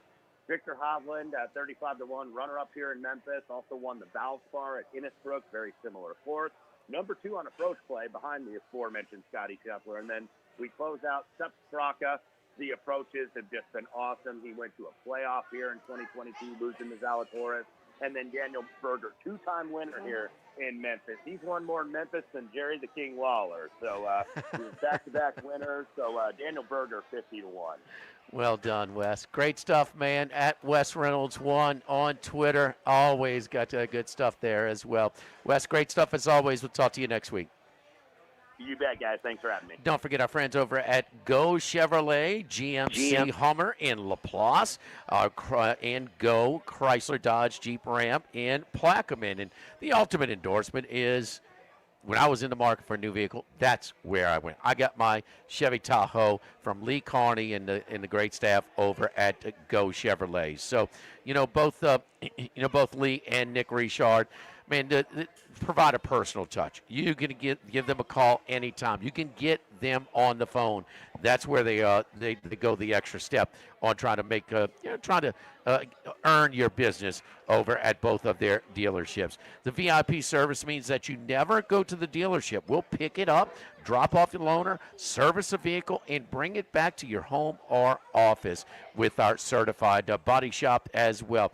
Victor Hovland, 35-1, runner-up here in Memphis. Also won the Valspar at Innisbrook, very similar course. Number 2 on approach play behind the aforementioned Scotty Scheffler. And then we close out Sepp Straka. The approaches have just been awesome. He went to a playoff here in 2022, losing to Zalatoris. And then Daniel Berger, 2-time winner here in Memphis. He's won more in Memphis than Jerry the King Lawler. So he was back-to-back winners. So Daniel Berger, 50-1. Well done, Wes. Great stuff, man. At Wes Reynolds 1 on Twitter. Always got good stuff there as well. Wes, great stuff as always. We'll talk to you next week. You bet, guys. Thanks for having me. Don't forget our friends over at Go Chevrolet, GMC Hummer in Laplace, and Go Chrysler Dodge Jeep Ram in Plaquemine. And the ultimate endorsement is when I was in the market for a new vehicle, that's where I went. I got my Chevy Tahoe from Lee Carney and the great staff over at Go Chevrolet. So, both Lee and Nick Richard, man, provide a personal touch. You can give them a call anytime. You can get them on the phone. That's where they go the extra step on trying to make earn your business over at both of their dealerships. The VIP service means that you never go to the dealership. We'll pick it up, drop off your loaner, service the vehicle, and bring it back to your home or office with our certified body shop as well.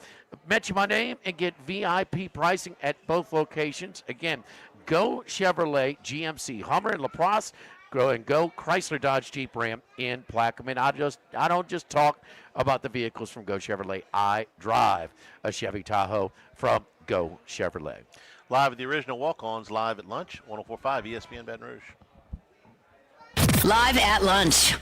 Mention my name and get VIP pricing at both locations. Again, Go Chevrolet, GMC Hummer in Laplace, Go Chrysler Dodge Jeep Ram in Plaquemine. I don't just talk about the vehicles from Go Chevrolet. I drive a Chevy Tahoe from Go Chevrolet. Live at the original Walk-Ons, live at lunch, 104.5 ESPN Baton Rouge. Live at lunch.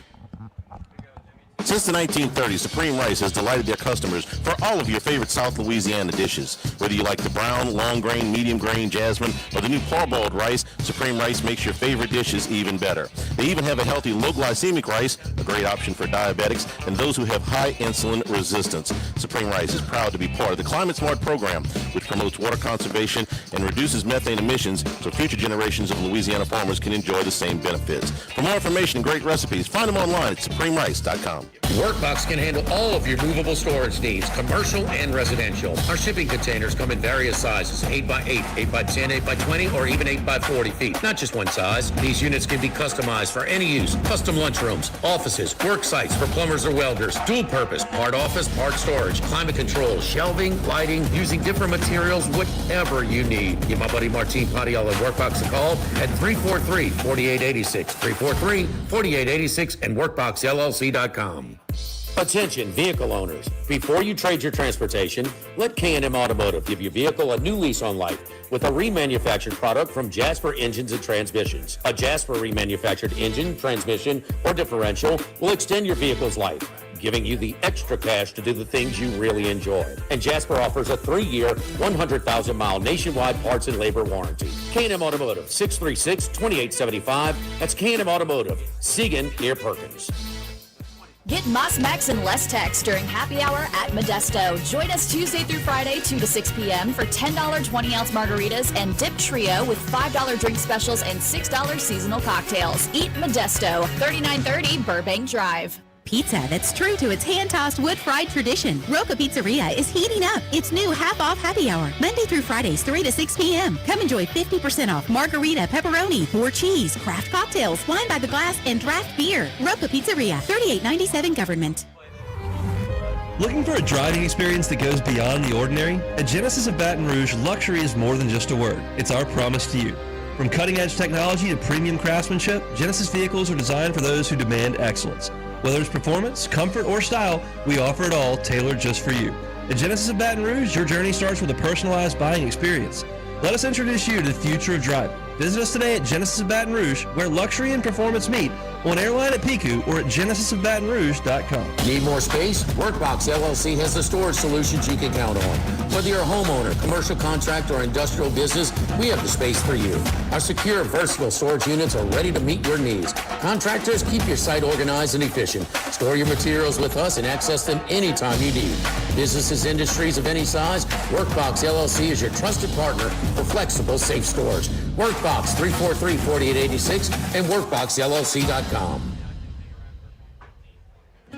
Since the 1930s, Supreme Rice has delighted their customers for all of your favorite South Louisiana dishes. Whether you like the brown, long grain, medium grain, jasmine, or the new parboiled rice, Supreme Rice makes your favorite dishes even better. They even have a healthy low glycemic rice, a great option for diabetics and those who have high insulin resistance. Supreme Rice is proud to be part of the Climate Smart program, which promotes water conservation and reduces methane emissions so future generations of Louisiana farmers can enjoy the same benefits. For more information and great recipes, find them online at supremerice.com. Workbox can handle all of your movable storage needs, commercial and residential. Our shipping containers come in various sizes, 8x8, 8x10, 8x20, or even 8x40 feet. Not just one size. These units can be customized for any use. Custom lunchrooms, offices, work sites for plumbers or welders, dual purpose, part office, part storage, climate control, shelving, lighting, using different materials, whatever you need. Give my buddy Martin Padial at Workbox a call at 343-4886, 343-4886, and workboxllc.com. Attention vehicle owners. Before you trade your transportation, let K&M Automotive give your vehicle a new lease on life with a remanufactured product from Jasper Engines and Transmissions. A Jasper remanufactured engine, transmission, or differential will extend your vehicle's life, giving you the extra cash to do the things you really enjoy. And Jasper offers a 3-year, 100,000-mile nationwide parts and labor warranty. K&M Automotive, 636-2875. That's K&M Automotive, Siegen near Perkins. Get Moss Max and less text during happy hour at Modesto. Join us Tuesday through Friday, 2 to 6 p.m. for $10 20-ounce margaritas and dip trio with $5 drink specials and $6 seasonal cocktails. Eat Modesto, 3930 Burbank Drive. Pizza that's true to its hand-tossed wood-fried tradition. Roca Pizzeria is heating up its new half-off happy hour, Monday through Fridays, 3 to 6 p.m. Come enjoy 50% off margarita, pepperoni, more cheese, craft cocktails, wine by the glass, and draft beer. Roca Pizzeria, 3897 Government. Looking for a driving experience that goes beyond the ordinary? At Genesis of Baton Rouge, luxury is more than just a word. It's our promise to you. From cutting-edge technology to premium craftsmanship, Genesis vehicles are designed for those who demand excellence. Whether it's performance, comfort, or style, we offer it all tailored just for you. At Genesis of Baton Rouge, your journey starts with a personalized buying experience. Let us introduce you to the future of driving. Visit us today at Genesis of Baton Rouge, where luxury and performance meet, on Airline at Pico or at genesisofbatonrouge.com. Need more space? Workbox LLC has the storage solutions you can count on. Whether you're a homeowner, commercial contractor, or industrial business, we have the space for you. Our secure, versatile storage units are ready to meet your needs. Contractors, keep your site organized and efficient. Store your materials with us and access them anytime you need. Businesses, industries of any size, Workbox LLC is your trusted partner for flexible, safe storage. Workbox 343-4886 and workboxllc.com.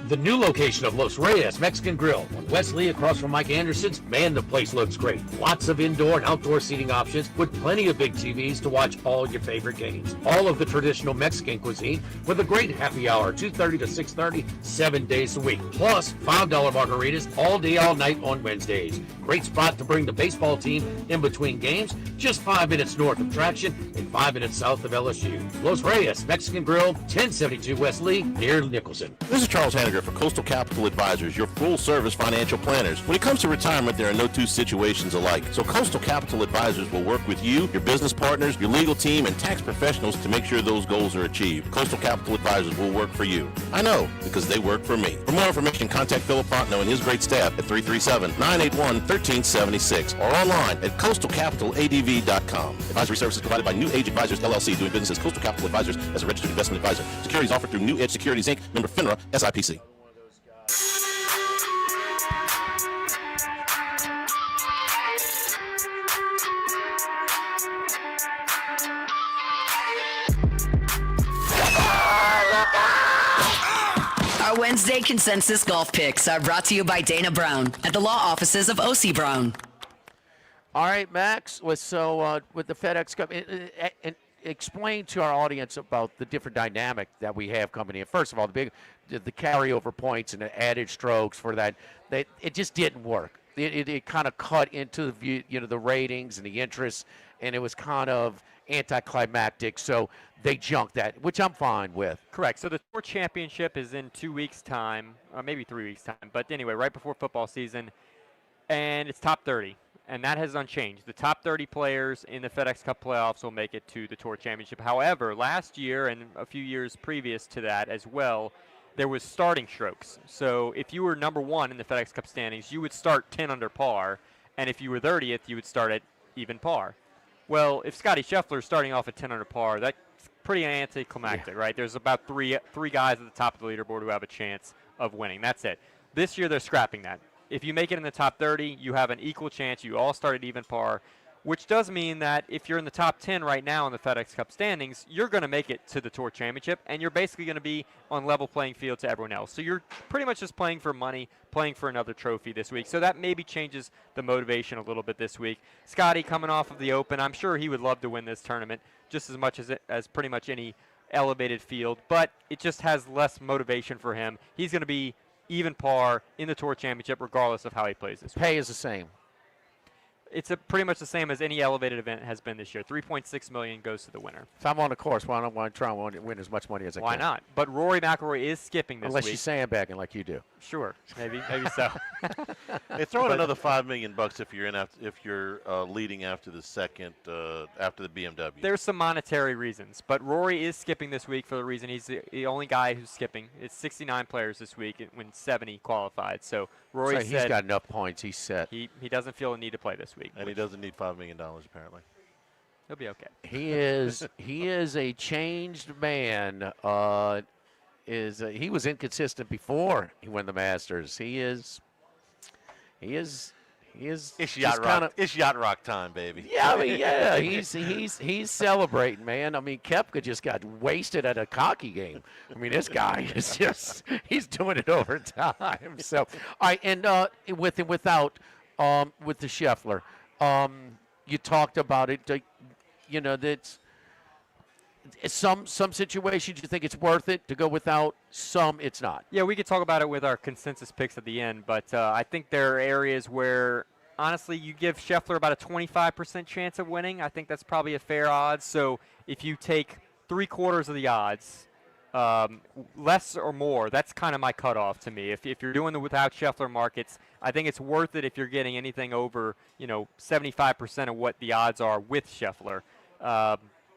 The new location of Los Reyes Mexican Grill on Wesley across from Mike Anderson's. Man, the place looks great. Lots of indoor and outdoor seating options with plenty of big TVs to watch all your favorite games. All of the traditional Mexican cuisine with a great happy hour, 2:30 to 6:30, 7 days a week. Plus, $5 margaritas all day, all night on Wednesdays. Great spot to bring the baseball team in between games, just 5 minutes north of Traction and 5 minutes south of LSU. Los Reyes Mexican Grill, 1072 West Lee, near Nicholson. This is Charles Hanniger for Coastal Capital Advisors, your full-service financial planners. When it comes to retirement, there are no two situations alike. So Coastal Capital Advisors will work with you, your business partners, your legal team, and tax professionals to make sure those goals are achieved. Coastal Capital Advisors will work for you. I know, because they work for me. For more information, contact Philip Fontenot and his great staff at 337-981-1376 or online at coastalcapitaladv.com. Advisory services provided by New Age Advisors, LLC, doing business as Coastal Capital Advisors as a registered investment advisor. Securities offered through New Edge Securities, Inc., member FINRA, SIPC. Our Wednesday consensus golf picks are brought to you by Dana Brown at the law offices of O.C. Brown. All right, Max. With the FedEx Cup, and explain to our audience about the different dynamic that we have coming in. First of all, the carryover points and the added strokes for that. It just didn't work. It kind of cut into the ratings and the interest, and it was kind of anticlimactic. So they junked that, which I'm fine with. Correct. So the Tour Championship is in 2 weeks' time, or maybe 3 weeks' time. But anyway, right before football season, and it's top 30. and that has unchanged. The top 30 players in the FedEx Cup playoffs will make it to the Tour Championship. However, last year and a few years previous to that as well, there was starting strokes. So if you were number 1 in the FedEx Cup standings, you would start 10 under par, and if you were 30th, you would start at even par. Well, if Scotty Scheffler is starting off at 10 under par, that's pretty anticlimactic, right? There's about three guys at the top of the leaderboard who have a chance of winning. That's it. This year, they're scrapping that. If you make it in the top 30, you have an equal chance. You all start at even par, which does mean that if you're in the top 10 right now in the FedEx Cup standings, you're going to make it to the Tour Championship, and you're basically going to be on level playing field to everyone else. So you're pretty much just playing for money, playing for another trophy this week. So that maybe changes the motivation a little bit this week. Scotty coming off of the Open, I'm sure he would love to win this tournament just as much as pretty much any elevated field, but it just has less motivation for him. He's going to be even par in the Tour Championship regardless of how he plays this week. Pay is the same. It's pretty much the same as any elevated event has been this year. $3.6 million goes to the winner. If I'm on the course, why don't I try and win as much money as I can? Why not? But Rory McIlroy is skipping this Unless week. you're sandbagging like you do. Sure, maybe so. Hey, throw in another $5 million if you're if you're leading after the second after the BMW. There's some monetary reasons, but Rory is skipping this week for the reason he's the only guy who's skipping. It's 69 players this week when 70 qualified. So Rory he's got enough points. He's set. He doesn't feel the need to play this week, and he doesn't need $5 million apparently. He'll be okay. He is a changed man. He was inconsistent before he won the Masters. He is. It's yacht rock time, baby. Yeah, I mean, yeah, he's celebrating, man. I mean, Koepka just got wasted at a cocky game. I mean, this guy is he's doing it over time. So, all right, and with and without with the Scheffler, you talked about it. That's. Some situations you think it's worth it to go without, some it's not. Yeah, we could talk about it with our consensus picks at the end, but I think there are areas where, honestly, you give Scheffler about a 25% chance of winning. I think that's probably a fair odds. So if you take 3/4 of the odds, less or more, that's kind of my cutoff to me. If you're doing the without Scheffler markets, I think it's worth it if you're getting anything over 75% of what the odds are with Scheffler.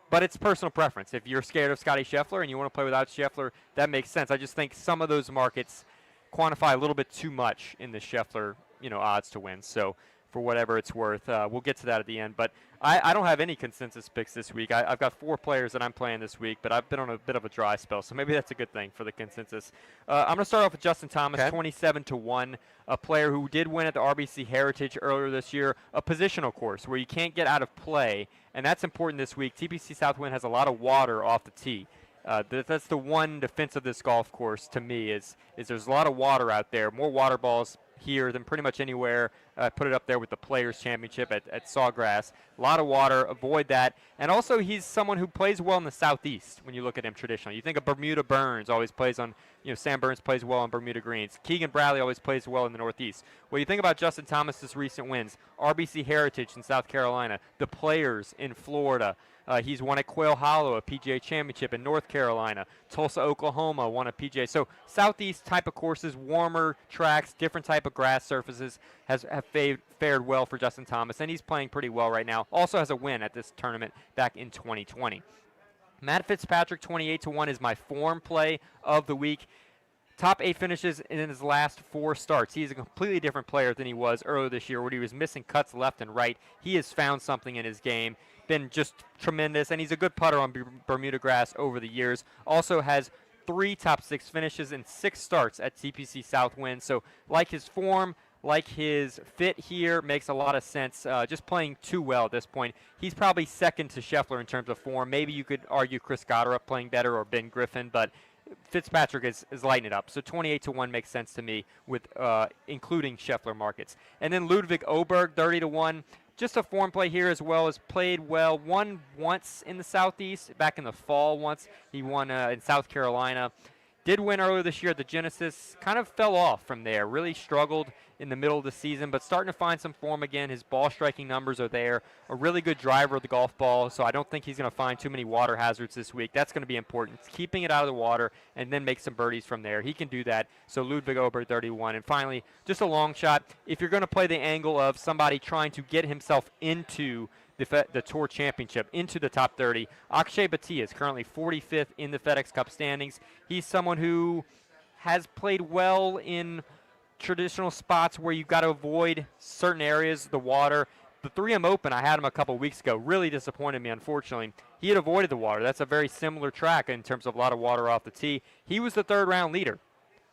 But it's personal preference. If you're scared of Scotty Scheffler and you want to play without Scheffler, that makes sense. I just think some of those markets quantify a little bit too much in the Scheffler, odds to win. So for whatever it's worth, we'll get to that at the end. But I don't have any consensus picks this week. I've got 4 players that I'm playing this week, but I've been on a bit of a dry spell, so maybe that's a good thing for the consensus. I'm going to start off with Justin Thomas, 27-1, a player who did win at the RBC Heritage earlier this year, a positional course where you can't get out of play, and that's important this week. TPC Southwind has a lot of water off the tee. That's the one defense of this golf course to me is there's a lot of water out there, more water balls here than pretty much anywhere. Put it up there with the Players Championship at Sawgrass. A lot of water, avoid that. And also he's someone who plays well in the Southeast when you look at him traditionally. You think of Bermuda Burns always plays on, Sam Burns plays well on Bermuda greens. Keegan Bradley always plays well in the Northeast. Well, you think about Justin Thomas's recent wins, RBC Heritage in South Carolina, the Players in Florida. He's won at Quail Hollow, a PGA Championship in North Carolina. Tulsa, Oklahoma, won a PGA. So Southeast type of courses, warmer tracks, different type of grass surfaces have fared well for Justin Thomas, and he's playing pretty well right now. Also has a win at this tournament back in 2020. Matt Fitzpatrick, 28-1, is my form play of the week. Top 8 finishes in his last 4 starts. He's a completely different player than he was earlier this year when he was missing cuts left and right. He has found something in his game, been just tremendous, and he's a good putter on Bermuda grass over the years. Also has 3 top 6 finishes in 6 starts at TPC Southwind. So like his form, like his fit here, makes a lot of sense. Just playing too well at this point. He's probably second to Scheffler in terms of form. Maybe you could argue Chris Gotterup playing better or Ben Griffin, but Fitzpatrick is lighting it up. So 28-1 makes sense to me with including Scheffler markets. And then Ludwig Oberg, 30-1. Just a form play here as well, has played well. Won once in the Southeast, back in the fall once. He won in South Carolina. Did win earlier this year at the Genesis. Kind of fell off from there. Really struggled in the middle of the season, but starting to find some form again. His ball striking numbers are there. A really good driver of the golf ball, so I don't think he's going to find too many water hazards this week. That's going to be important. It's keeping it out of the water and then make some birdies from there. He can do that. So Ludwig Ober 31. And finally, just a long shot. If you're going to play the angle of somebody trying to get himself into the Tour Championship, into the top 30, Akshay Bhatia is currently 45th in the FedEx Cup standings. He's someone who has played well in traditional spots where you've got to avoid certain areas, the water. The 3M Open, I had him a couple weeks ago, really disappointed me, unfortunately. He had avoided the water. That's a very similar track in terms of a lot of water off the tee. He was the third-round leader,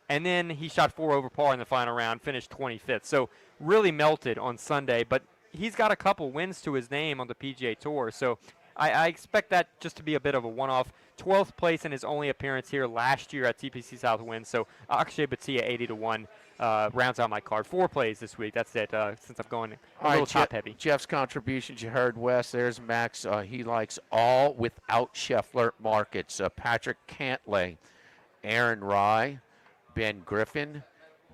and then he shot 4 over par in the final round, finished 25th. So really melted on Sunday, but he's got a couple wins to his name on the PGA Tour, so I expect that just to be a bit of a one-off. 12th place in his only appearance here last year at TPC Southwind, so Akshay Bhatia 80-1. Rounds out my card. 4 plays this week. That's it, since I'm going a little top-heavy. Jeff's contributions, you heard Wes. There's Max. He likes all without Scheffler markets. Patrick Cantlay, Aaron Rye, Ben Griffin,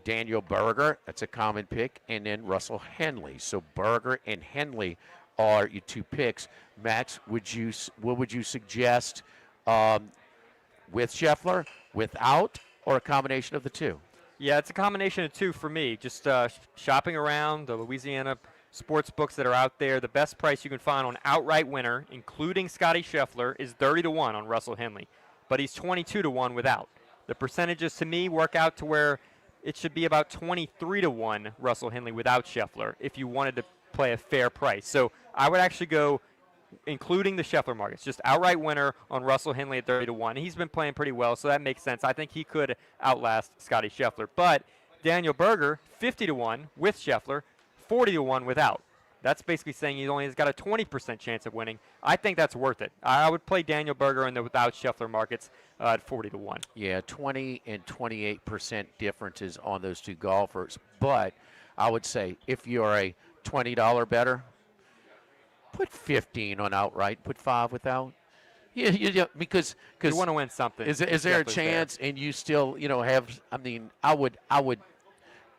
Daniel Berger. That's a common pick. And then Russell Henley. So Berger and Henley are your 2 picks. Max, what would you suggest with Scheffler, without, or a combination of the 2? Yeah, it's a combination of 2 for me. Just shopping around the Louisiana sports books that are out there. The best price you can find on outright winner, including Scotty Scheffler, is 30-1 on Russell Henley. But he's 22-1 without. The percentages to me work out to where it should be about 23-1 Russell Henley without Scheffler if you wanted to play a fair price. So I would actually go including the Scheffler markets, just outright winner on Russell Henley at 30-1. He's been playing pretty well, so that makes sense. I think he could outlast Scotty Scheffler. But Daniel Berger, 50-1 with Scheffler, 40-1 without. That's basically saying he only has got a 20% chance of winning. I think that's worth it. I would play Daniel Berger in the without Scheffler markets at 40-1. Yeah, 20 and 28% differences on those 2 golfers. But I would say if you're a $20 bettor, put 15 on outright, put 5 without. Yeah, because you want to win something. Is there a chance, and you still, have? I mean, I would,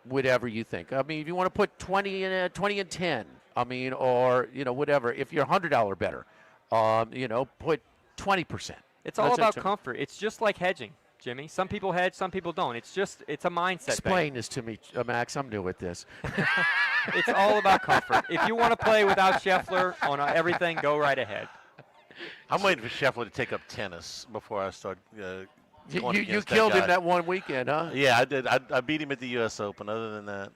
whatever you think. I mean, if you want to put 20 and 10, I mean, or whatever. If you're $100 bettor, put 20%. It's all about comfort. It's just like hedging, Jimmy. Some people hedge, some people don't. It's a mindset. Explain this to me, Max. I'm new at this. It's all about comfort. If you want to play without Scheffler on everything, go right ahead. I'm waiting for Scheffler to take up tennis before I start you killed him that one weekend, huh? Yeah, I did. I beat him at the U.S. Open. Other than that,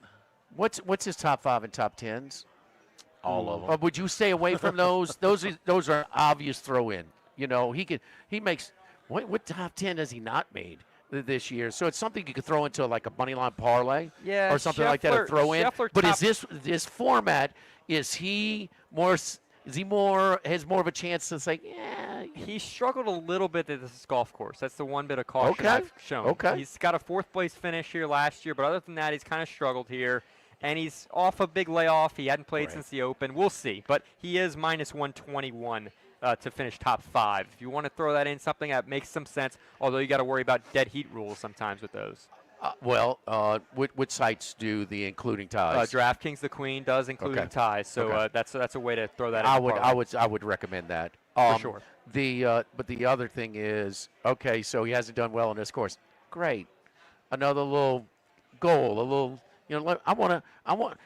what's his top 5 and top 10s? All of them. Would you stay away from those? Those are obvious throw-in. He makes what top 10 has he not made this year? So it's something you could throw into like a money line parlay, or something like that to throw in. But is this format? Is he more? Is he has more of a chance to say, yeah? He struggled a little bit at this golf course. That's the one bit of caution I've shown. Okay. He's got a 4th place finish here last year, but other than that, he's kind of struggled here. And he's off a big layoff. He hadn't played since the Open. We'll see. But he is minus 121 to finish top 5. If you want to throw that in, something that makes some sense, although you got to worry about dead heat rules sometimes with those. What sites do the including ties? DraftKings, the Queen, does including ties. So that's a way to throw that in. I would recommend that. For sure. But the other thing is, okay, so he hasn't done well in this course. Great. Another little goal, a little.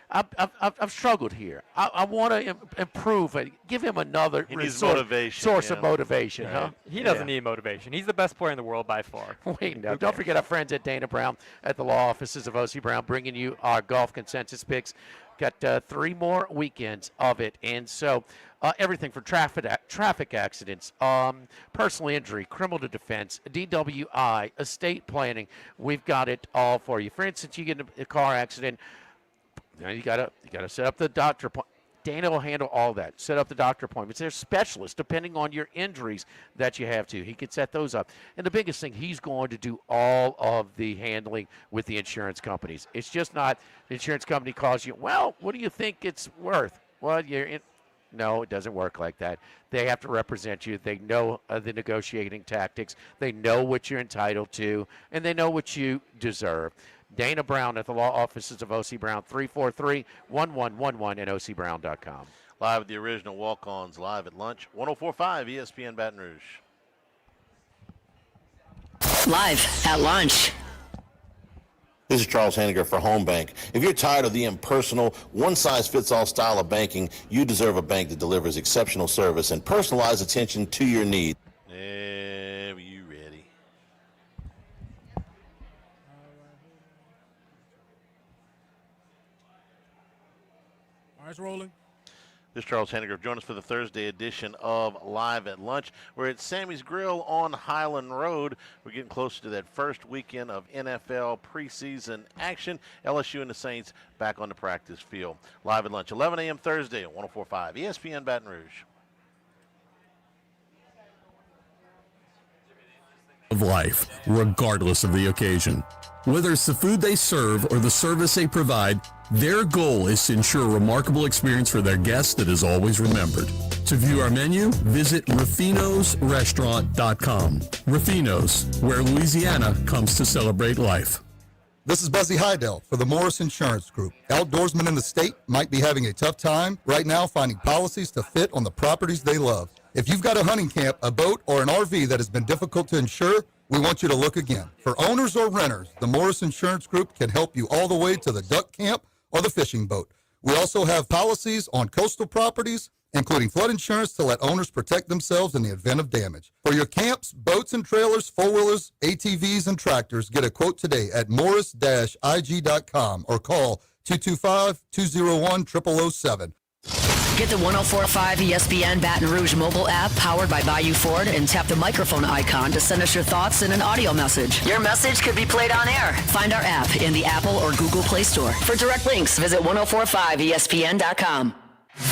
I've struggled here. I want to improve. Give him another source of motivation. Huh? He doesn't need motivation. He's the best player in the world by far. Wait, no. Don't forget our friends at Dana Brown at the law offices of O.C. Brown, bringing you our golf consensus picks. Got 3 more weekends of it. And so everything from traffic accidents, personal injury, criminal defense, DWI, estate planning. We've got it all for you. For instance, you get in a car accident, you gotta set up the doctor appointment. Dana will handle all that. Set up the doctor appointments. They're specialists depending on your injuries that you have to. He can set those up. And the biggest thing, he's going to do all of the handling with the insurance companies. It's just not the insurance company calls you, well, what do you think it's worth? Well, no, it doesn't work like that. They have to represent you. They know the negotiating tactics. They know what you're entitled to, and they know what you deserve. Dana Brown at the law offices of O.C. Brown, 343-1111 at ocbrown.com. Live at the original Walk-Ons, live at lunch, 104.5 ESPN Baton Rouge. Live at lunch. This is Charles Henniger for Home Bank. If you're tired of the impersonal, one-size-fits-all style of banking, you deserve a bank that delivers exceptional service and personalized attention to your needs. Are you ready? All right, it's rolling. This is Charles Henniger. Join us for the Thursday edition of Live at Lunch. We're at Sammy's Grill on Highland Road. We're getting closer to that first weekend of NFL preseason action. LSU and the Saints back on the practice field. Live at Lunch, 11 a.m. Thursday at 104.5 ESPN Baton Rouge. Of life, regardless of the occasion. Whether it's the food they serve or the service they provide, their goal is to ensure a remarkable experience for their guests that is always remembered. To view our menu, visit Rufino'sRestaurant.com. Rufino's, where Louisiana comes to celebrate life. This is Buzzy Heidel for the Morris Insurance Group. Outdoorsmen in the state might be having a tough time right now finding policies to fit on the properties they love. If you've got a hunting camp, a boat, or an RV that has been difficult to insure, we want you to look again. For owners or renters, the Morris Insurance Group can help you all the way to the duck camp or the fishing boat. We also have policies on coastal properties, including flood insurance to let owners protect themselves in the event of damage. For your camps, boats and trailers, four-wheelers, ATVs, and tractors, get a quote today at morris-ig.com or call 225-201-0007. Get the 104.5 ESPN Baton Rouge mobile app powered by Bayou Ford and tap the microphone icon to send us your thoughts in an audio message. Your message could be played on air. Find our app in the Apple or Google Play Store. For direct links, visit 1045ESPN.com.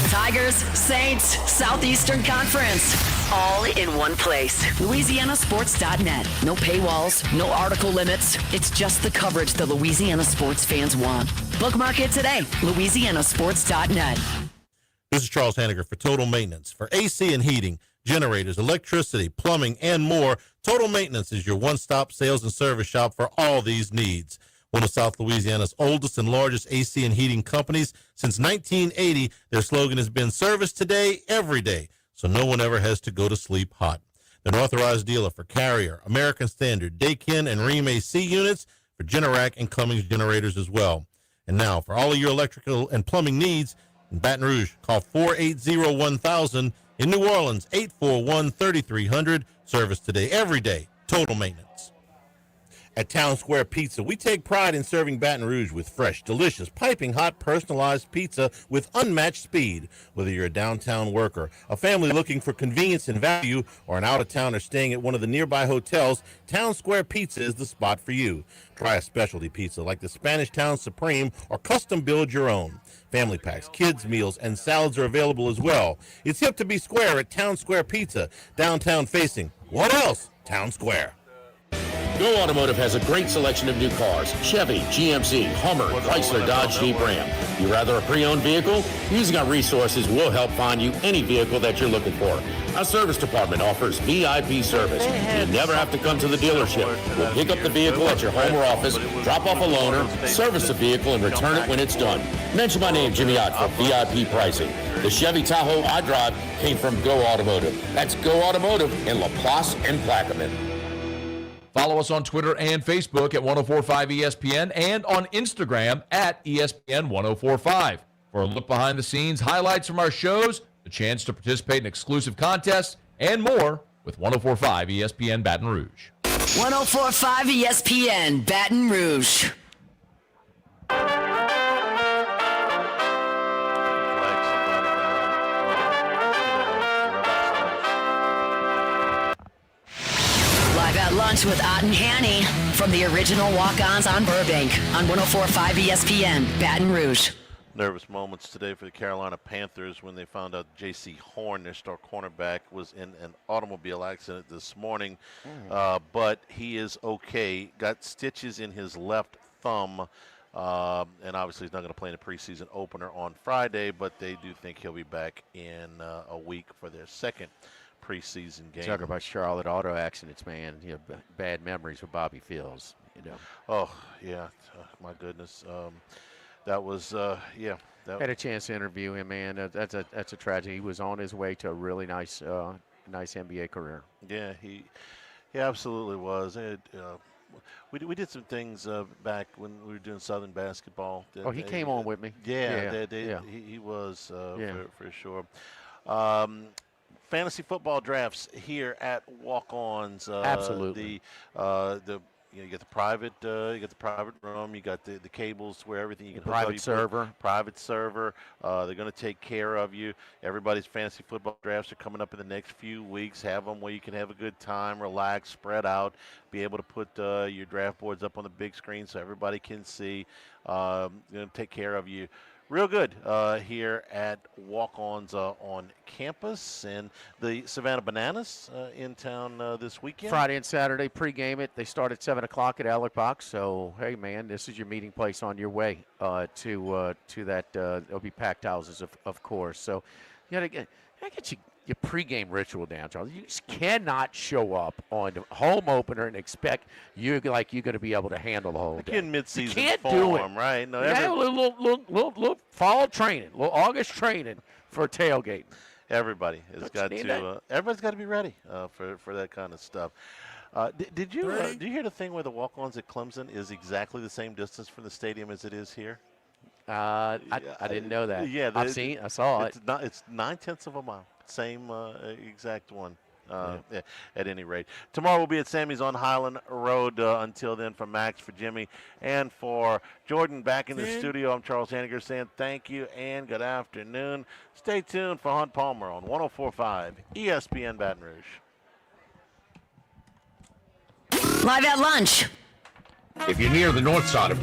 Tigers, Saints, Southeastern Conference. All in one place. LouisianaSports.net. No paywalls, no article limits. It's just the coverage the Louisiana sports fans want. Bookmark it today. LouisianaSports.net. This is Charles Henniger for Total Maintenance. For AC and heating, generators, electricity, plumbing, and more, Total Maintenance is your one-stop sales and service shop for all these needs. One of South Louisiana's oldest and largest AC and heating companies. Since 1980, their slogan has been service today, every day, so no one ever has to go to sleep hot. They're an authorized dealer for Carrier, American Standard, Daikin, and Rheem AC units, for Generac and Cummins generators as well. And now, for all of your electrical and plumbing needs, in Baton Rouge, call 480-1000. In New Orleans, 841-3300. Service today, every day. Total Maintenance. At Town Square Pizza, we take pride in serving Baton Rouge with fresh, delicious, piping hot, personalized pizza with unmatched speed. Whether you're a downtown worker, a family looking for convenience and value, or an out-of-towner staying at one of the nearby hotels, Town Square Pizza is the spot for you. Try a specialty pizza like the Spanish Town Supreme or custom build your own. Family packs, kids' meals, and salads are available as well. It's hip to be square at Town Square Pizza, downtown facing. What else? Town Square. Go Automotive has a great selection of new cars. Chevy, GMC, Hummer, Chrysler, Dodge, Jeep, Ram. You rather a pre-owned vehicle? Using our resources will help find you any vehicle that you're looking for. Our service department offers VIP service. You never have to come to the dealership. We'll pick up the vehicle at your home or office, drop off a loaner, service the vehicle, and return it when it's done. Mention my name, Jimmy Ott, for VIP pricing. The Chevy Tahoe I drive came from Go Automotive. That's Go Automotive in LaPlace and Plaquemine. Follow us on Twitter and Facebook at 1045 ESPN and on Instagram at ESPN 1045. For a look behind the scenes, highlights from our shows, the chance to participate in exclusive contests, and more with 1045 ESPN Baton Rouge. 1045 ESPN Baton Rouge. Live at lunch with Ott and Hanny from the original Walk-Ons on Burbank on 1045 ESPN Baton Rouge. Nervous moments today for the Carolina Panthers when they found out J.C. Horn, their star cornerback, was in an automobile accident this morning. But he is okay. Got stitches in his left thumb. And obviously he's not going to play in the preseason opener on Friday, but they do think he'll be back in a week for their second preseason game. Talk about Charlotte auto accidents, man. You know, bad memories with Bobby Fields. You know. Oh yeah, my goodness. That was yeah. Had a chance to interview him, man. That's a tragedy. He was on his way to a really nice NBA career. Yeah, he absolutely was. We did some things back when we were doing Southern basketball. Oh, he came on with me. Yeah, Yeah. He was Yeah. for sure. Fantasy football drafts here at Walk-Ons. Absolutely. You get the private room. You got the cables where everything you can hook up. Private server. Private server. They're going to take care of you. Everybody's fantasy football drafts are coming up in the next few weeks. Have them where you can have a good time, relax, spread out, be able to put your draft boards up on the big screen so everybody can see. Going to take care of you. Real good here at Walk-Ons on campus, and the Savannah Bananas in town this weekend. Friday and Saturday pregame it. They start at 7 o'clock at Alec Box. So hey, man, this is your meeting place on your way to that. There'll be packed houses, of course. So you gotta get your pregame ritual down, Charles. You just cannot show up on the home opener and expect you're going to be able to handle the whole day. In mid-season you can't form, do it. right? No, a little fall training, a little August training for tailgating. Everybody has got to. Everybody's got to be ready for that kind of stuff. Did you hear the thing where the Walk-Ons at Clemson is exactly the same distance from the stadium as it is here? I didn't know that. Yeah, I saw it. It's 9/10 of a mile. Same exact one. Yeah, at any rate. Tomorrow we'll be at Sammy's on Highland Road. Until then, for Max, for Jimmy, and for Jordan back in the studio, I'm Charles Hanniger saying thank you and good afternoon. Stay tuned for Hunt Palmer on 104.5 ESPN Baton Rouge. Live at lunch. If you're near the north side of